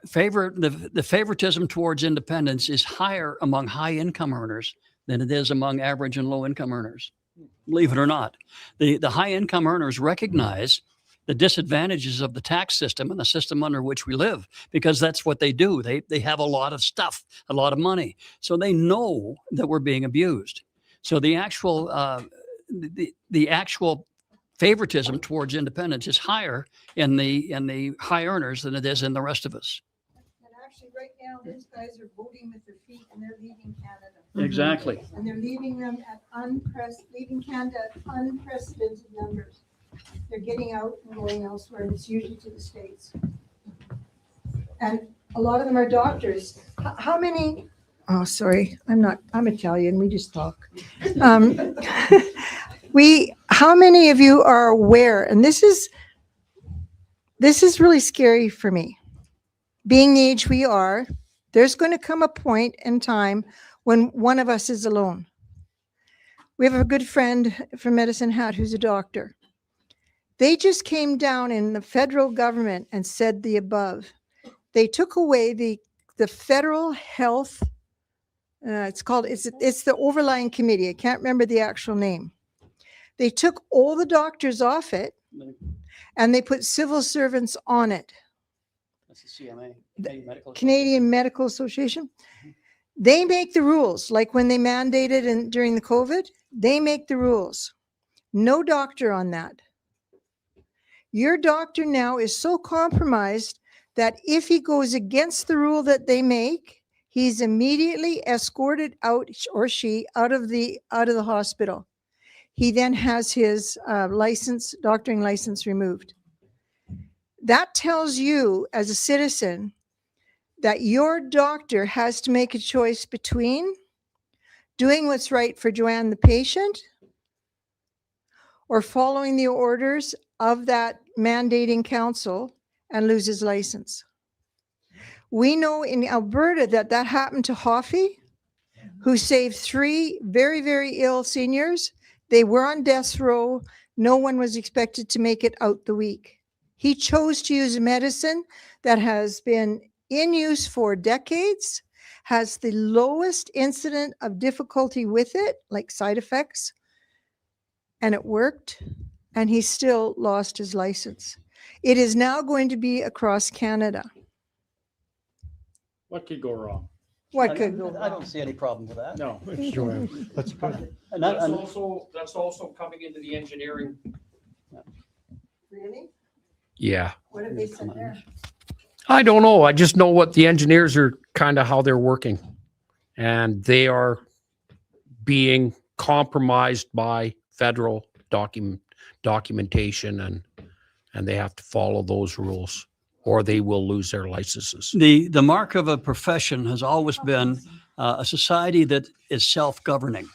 favoritism towards independence is higher among high income earners than it is among average and low income earners. Believe it or not, the high income earners recognize the disadvantages of the tax system and the system under which we live, because that's what they do. They have a lot of stuff, a lot of money, so they know that we're being abused. So the actual favoritism towards independence is higher in the high earners than it is in the rest of us. And actually, right now, these guys are voting with their feet, and they're leaving Canada. Exactly. And they're leaving them at leaving Canada at unprecedented numbers. They're getting out and going elsewhere, and it's usually to the States. And a lot of them are doctors. How many? Oh, sorry, I'm Italian. We just talk. How many of you are aware, and this is really scary for me, being the age we are, there's going to come a point in time when one of us is alone. We have a good friend from Medicine Hat who's a doctor. They just came down in the federal government and said the above. They took away the federal health, it's the overlying committee. I can't remember the actual name. They took all the doctors off it and they put civil servants on it. That's the CMA, Canadian Medical Association. They make the rules. Like when they mandated during the COVID, they make the rules. No doctor on that. Your doctor now is so compromised that if he goes against the rule that they make, he's immediately escorted out, or she, out of the hospital. He then has his doctoring license removed. That tells you as a citizen that your doctor has to make a choice between doing what's right for Joanne the patient or following the orders of that mandating council and lose his license. We know in Alberta that happened to Hoffy, who saved 3 very, very ill seniors. They were on death row. No one was expected to make it out the week. He chose to use a medicine that has been in use for decades, has the lowest incident of difficulty with it, like side effects, and it worked, and he still lost his license. It is now going to be across Canada. What could go wrong? What could go I don't see any problem with that. No. That's good. That's also coming into the engineering. Really? Yeah. What have they said there? I don't know. I just know what the engineers are kind of how they're working, and they are being compromised by federal documentation, and they have to follow those rules or they will lose their licenses. The mark of a profession has always been a society that is self-governing.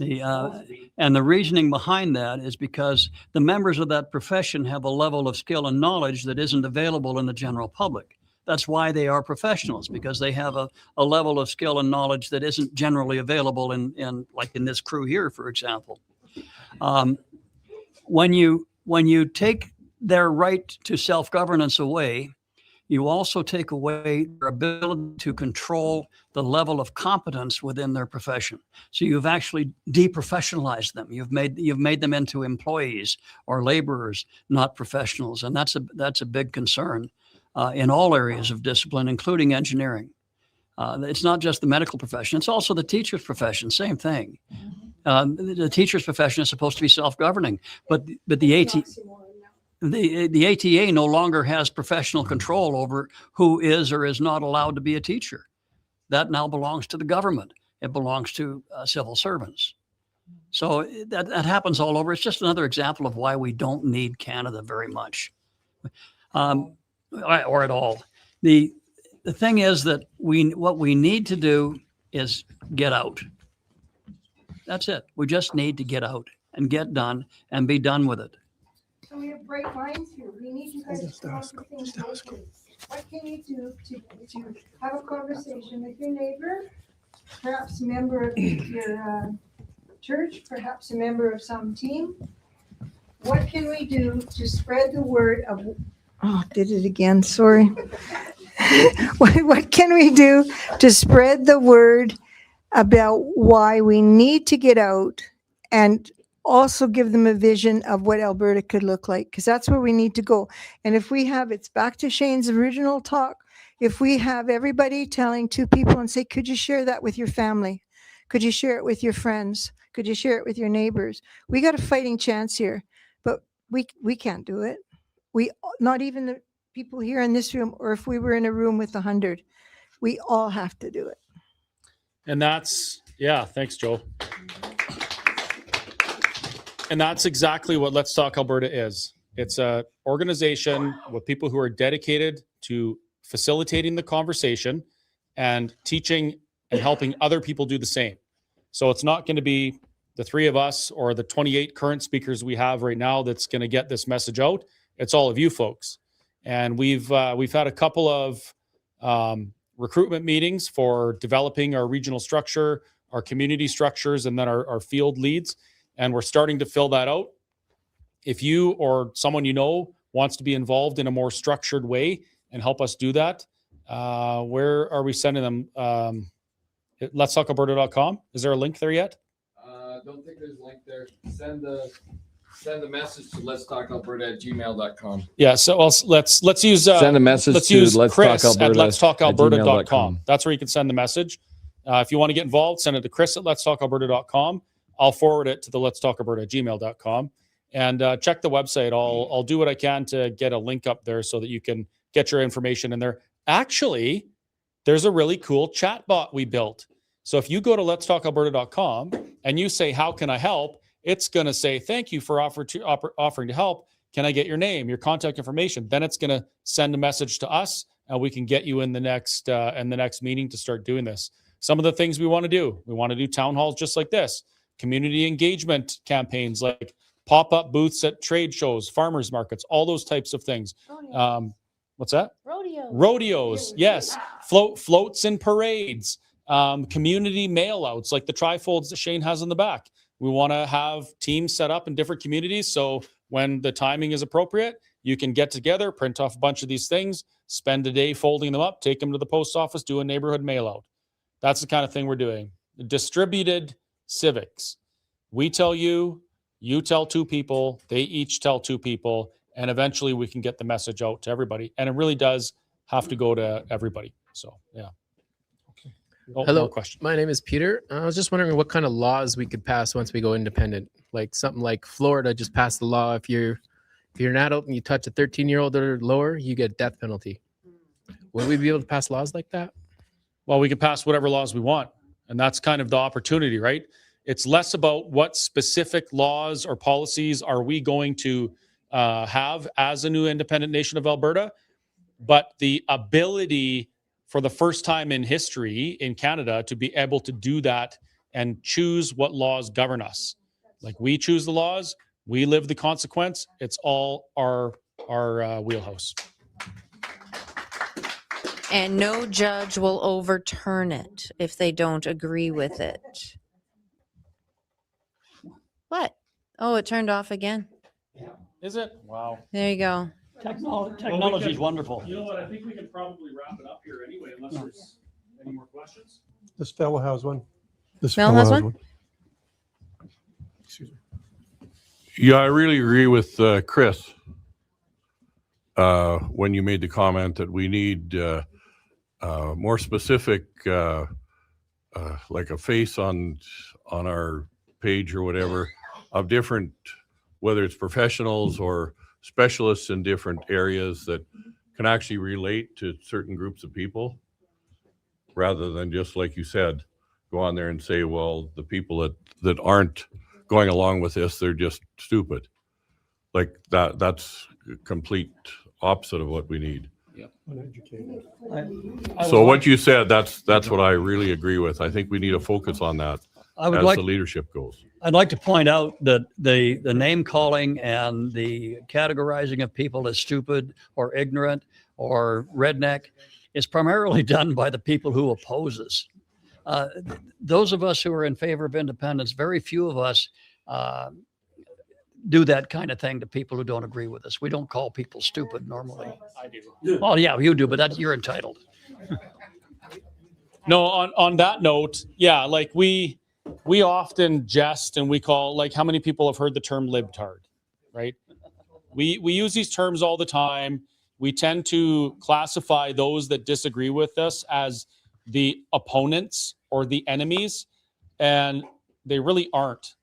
And the reasoning behind that is because the members of that profession have a level of skill and knowledge that isn't available in the general public. That's why they are professionals, because they have a level of skill and knowledge that isn't generally available in like in this crew here, for example. When you take their right to self-governance away, you also take away their ability to control the level of competence within their profession. So you've actually deprofessionalized them. You've made them into employees or laborers, not professionals, and that's a big concern in all areas of discipline, including engineering. It's not just the medical profession; it's also the teacher's profession. Same thing. The teacher's profession is supposed to be self-governing, but the ATA no longer has professional control over who is or is not allowed to be a teacher. That now belongs to the government. It belongs to civil servants. So that happens all over. It's just another example of why we don't need Canada very much, or at all. The thing is that what we need to do is get out. That's it. We just need to get out and get done and be done with it. So we have bright minds here. We need you guys to come up with things locally. What can you do to have a conversation with your neighbor, perhaps a member of your church, perhaps a member of some team? What can we do to spread the word of, oh, did it again, sorry. What can we do to spread the word about why we need to get out and also give them a vision of what Alberta could look like? Because that's where we need to go. And if we have, it's back to Shane's original talk, if we have everybody telling two people and say, could you share that with your family? Could you share it with your friends? Could you share it with your neighbors? We got a fighting chance here, but we can't do it. Not even the people here in this room, or if we were in a room with 100, we all have to do it. And that's, yeah, thanks, Joe. And that's exactly what Let's Talk Alberta is. It's an organization with people who are dedicated to facilitating the conversation and teaching and helping other people do the same. So it's not going to be the three of us or the 28 current speakers we have right now that's going to get this message out. It's all of you folks. And we've had a couple of recruitment meetings for developing our regional structure, our community structures, and then our field leads. And we're starting to fill that out. If you or someone you know wants to be involved in a more structured way and help us do that, where are we sending them? letstalkalberta.com. Is there a link there yet? Don't think there's a link there. Send a message to letstalkalberta@gmail.com. Yeah, so let's use Send a message let's to use Let's Chris Talk at Alberta letstalkalberta.com. That's where you can send the message. If you want to get involved, send it to Chris at letstalkalberta.com. I'll forward it to the letstalkalberta@gmail.com. And check the website. I'll do what I can to get a link up there so that you can get your information in there. Actually, there's a really cool chat bot we built. So if you go to letstalkalberta.com and you say, how can I help? It's going to say, thank you for offering to help. Can I get your name, your contact information? Then it's going to send a message to us and we can get you in the next meeting to start doing this. Some of the things we want to do. We want to do town halls just like this, community engagement campaigns like pop-up booths at trade shows, farmers markets, all those types of things. What's that? Rodeos, yes. Floats and parades. Community mail-outs like the trifolds that Shane has in the back. We want to have teams set up in different communities. So when the timing is appropriate, you can get together, print off a bunch of these things, spend a day folding them up, take them to the post office, do a neighborhood mail-out. That's the kind of thing we're doing. Distributed civics. We tell you, you tell two people, they each tell two people, and eventually we can get the message out to everybody. And it really does have to go to everybody. So, yeah. Oh, Hello, more question. my name is Peter. I was just wondering what kind of laws we could pass once we go independent. Like something like Florida just passed the law. If you're an adult and you touch a 13-year-old or lower, you get a death penalty. Would we be able to pass laws like that? Well, we can pass whatever laws we want. And that's kind of the opportunity, right? It's less about what specific laws or policies are we going to have as a new independent nation of Alberta, but the ability for the first time in history in Canada to be able to do that and choose what laws govern us. Like we choose the laws, we live the consequence. It's all our wheelhouse. And no judge will overturn it if they don't agree with it. What? Oh, it turned off again. Is it? Wow. There you go. Technology is wonderful. You know what? I think we can probably wrap it up here anyway, unless there's any more questions. This fellow has one. Mel has one? Excuse me. Yeah, I really agree with Chris when you made the comment that we need more specific, like a face on our page or whatever, of different, whether it's professionals or specialists in different areas that can actually relate to certain groups of people, rather than just, like you said, go on there and say, well, the people that aren't going along with this, they're just stupid. Like that's complete opposite of what we need. Uneducated. So what you said, that's what I really agree with. I think we need to focus on that I would as like the leadership goes. I'd like to point out that the name calling and the categorizing of people as stupid or ignorant or redneck is primarily done by the people who oppose us. Those of us who are in favor of independence, very few of us do that kind of thing to people who don't agree with us. We don't call people stupid normally. I do. Well, yeah, you do, but you're entitled. No, on that note, yeah, like we often jest and we call, like, how many people have heard the term libtard, right? We use these terms all the time. We tend to classify those that disagree with us as the opponents or the enemies, and they really aren't.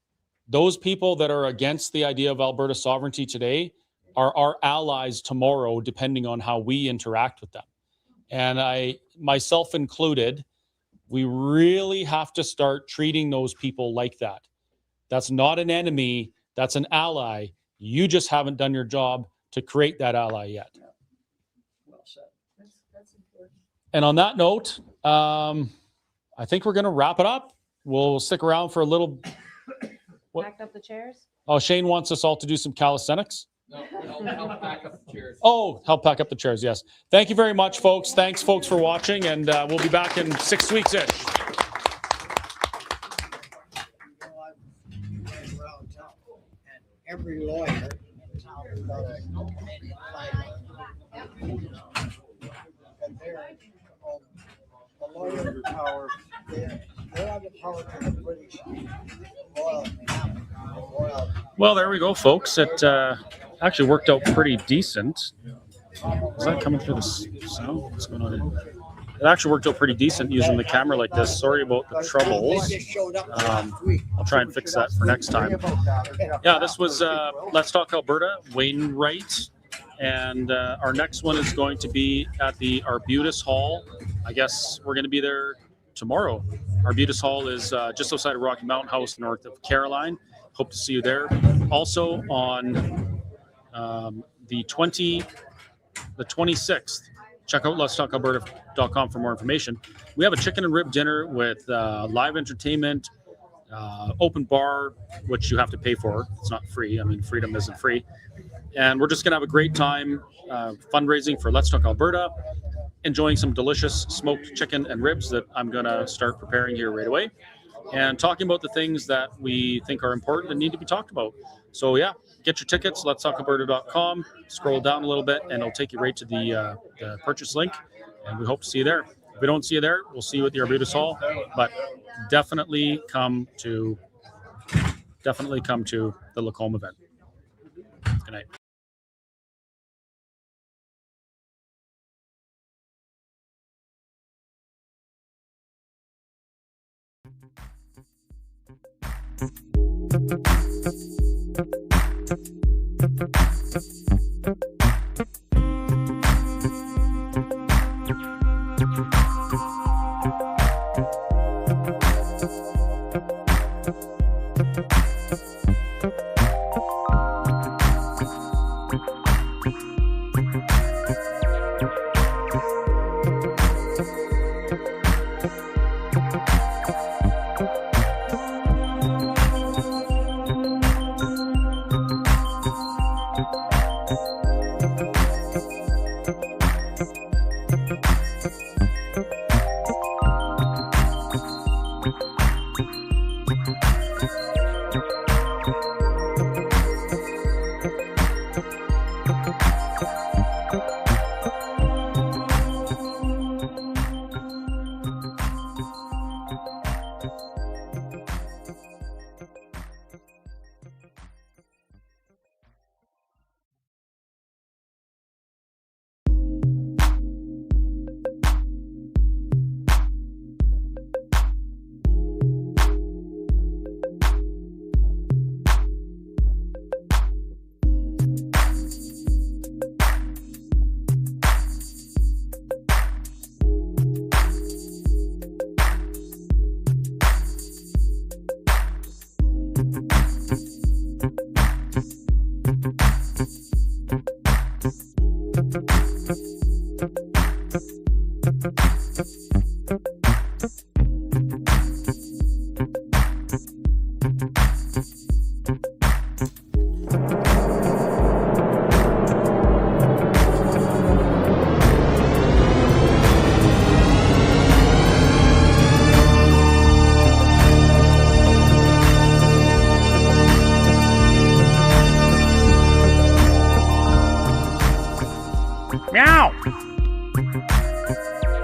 Those people that are against the idea of Alberta sovereignty today are our allies tomorrow, depending on how we interact with them. And I, myself included, we really have to start treating those people like that. That's not an enemy, that's an ally. You just haven't done your job to create that ally yet. Well said. And on that note, I think we're going to wrap it up. We'll stick around for a little. Packed up the chairs? Oh, Shane wants us all to do some calisthenics. No, help pack up the chairs. Oh, help pack up the chairs. Yes. Thank you very much, folks. Thanks, folks, for watching, and we'll be back in 6 weeks-ish. Around town, and every lawyer in town has got a Canadian flag. And they're, the lawyer power, they have the power to the British royal. Well, there we go, folks. It actually worked out pretty decent. Is that coming through the sound? What's going on here? It actually worked out pretty decent using the camera like this. Sorry about the troubles. I'll try and fix that for next time. Yeah, this was Let's Talk Alberta, Wainwright. And our next one is going to be at the Arbutus Hall. I guess we're going to be there tomorrow. Arbutus Hall is just outside of Rocky Mountain House, north of Caroline. Hope to see you there. Also on the 26th, check out letstalkalberta.com for more information. We have a chicken and rib dinner with live entertainment, open bar, which you have to pay for. It's not free. I mean, freedom isn't free. And we're just going to have a great time fundraising for Let's Talk Alberta, enjoying some delicious smoked chicken and ribs that I'm going to start preparing here right away, and talking about the things that we think are important and need to be talked about. So yeah, get your tickets, letstalkalberta.com, scroll down a little bit, and it'll take you right to the purchase link, and we hope to see you there. If we don't see you there, we'll see you at the Arbutus Hall, but definitely come to the Lacombe event. Good night. Thank you.